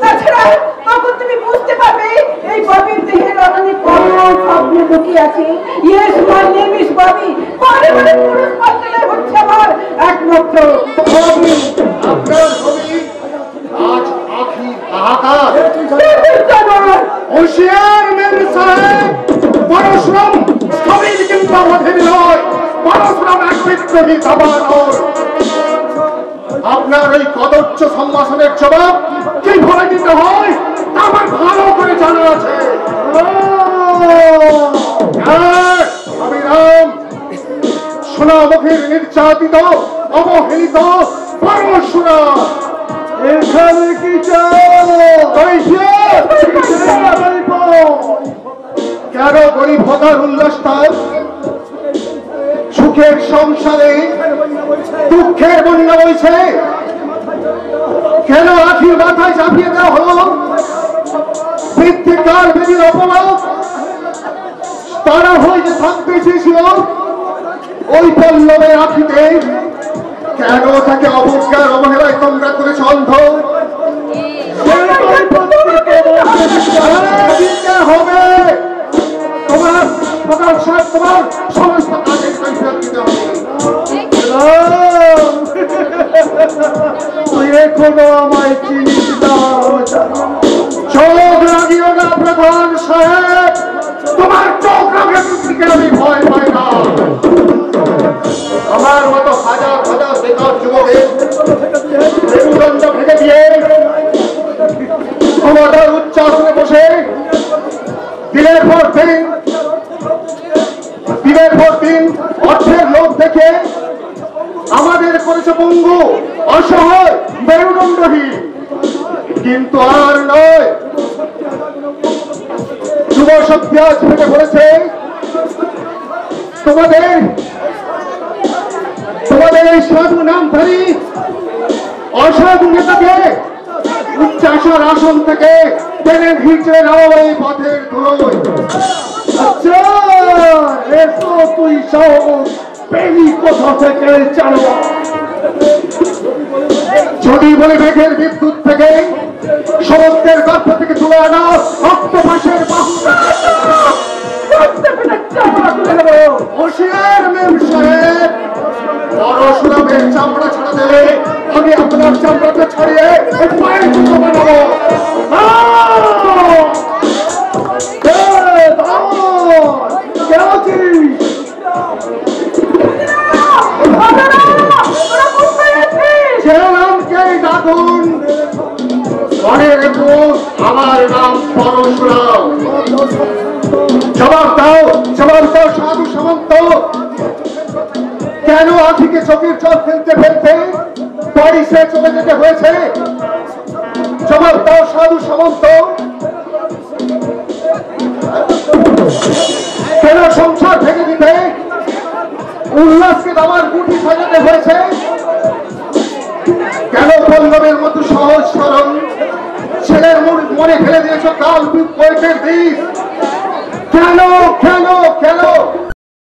তাছাড়া তখন তুমি বুঝতে পারবে এই গভীর দেহের অরণ্যে কত স্বপ্ন লুকিয়ে আছে। Yes, my name is Bobby. পরে পরে পুরুষ পাত্রে হচ্ছে আমার একমাত্র ববি। আপনার ছবি আজ আখি হাহাকার। হুঁশিয়ার মেম সাহেব, পরশুরাম স্থবির কিংবা অধীর নয়, পরশুরাম এক বিদ্রোহী দাবানল। আপনার ওই কদর্য সম্ভাষণের জবাব কিভাবে দিতে হয় তা আমার ভালো করে জানা আছে। আমি রাম, সোনামুখীর নির্যাতিত অবহেলিত পরশুরাম। এখানে কি কেন গরিব হতার উল্লাসতাল, সুখের সংসারে দুঃখের বন্যা বইছে? কেন আখির মাথায় চাপিয়ে দেওয়া হলো মৃত্তিকার বেদির অপমান? তারা হয়ে থাকতে চেয়েছিল ওই পল্লবের আখিতে, কেন তাকে অবজ্ঞার অবহেলায় তোমরা করেছ অন্ধ? হবে তোমার প্রকাশ সাহেব, তোমার সমস্ত কাজের কৈফিয়ত দিতে হবে। তুই এখনো আমায় চিনিস না? চোখ লাগিও না প্রধান সাহেব, তোমার চোখ রাখে আমি ভয় পাই না। আমার মতো হাজার হাজার বেকার যুবকের মেরুদণ্ড ভেঙে দিয়ে ক্ষমতার উচ্চাসনে বসে দিনের পর দিন অর্থের লোভ দেখে আমাদের করেছে পঙ্গু, অসহায়, মেরুদণ্ডহীন। কিন্তু আর নয়, যুব শক্তি আজ ভেঙে পড়েছে। তোমাদের এই সাধু নামধারী অসাধু নেতাকে উচ্চাসার আসন থেকে টেনে ভিড়ে নাও এই পথের ধুলোয়। আচ্ছা, এসো তুই সহজ পেলি কোথা থেকে চালো। যদি বলে মেঘের বিদ্যুৎ থেকে সমুদ্রের গর্ভ থেকে তুলে আনা অক্টোপাসের হুঁশিয়ার মেম সাহেব, পরশুরামের চামড়া ছাড়া দিলে আমি আপনার চামড়াটা ছাড়িয়ে পায়ের জুতো বানাবো। ডাকুন, মনে রেখো আমার নাম পরশুরাম। জবাব দাও সাধু সামন্ত, কেন আখিকে চোখের জল ফেলতে ফেলতে প্যারিসে চলে যেতে হয়েছে? জবাব দাও সাধু সামন্ত, কেন সংসার ভেঙে দিতে উল্লাসকে দাবার গুটি সাজাতে হয়েছে? কেন পল্লবের মতো সহজ সরল ছেলের মনে ফেলে দিয়েছো কাল বৈঠের দিন। কেন কেন কেন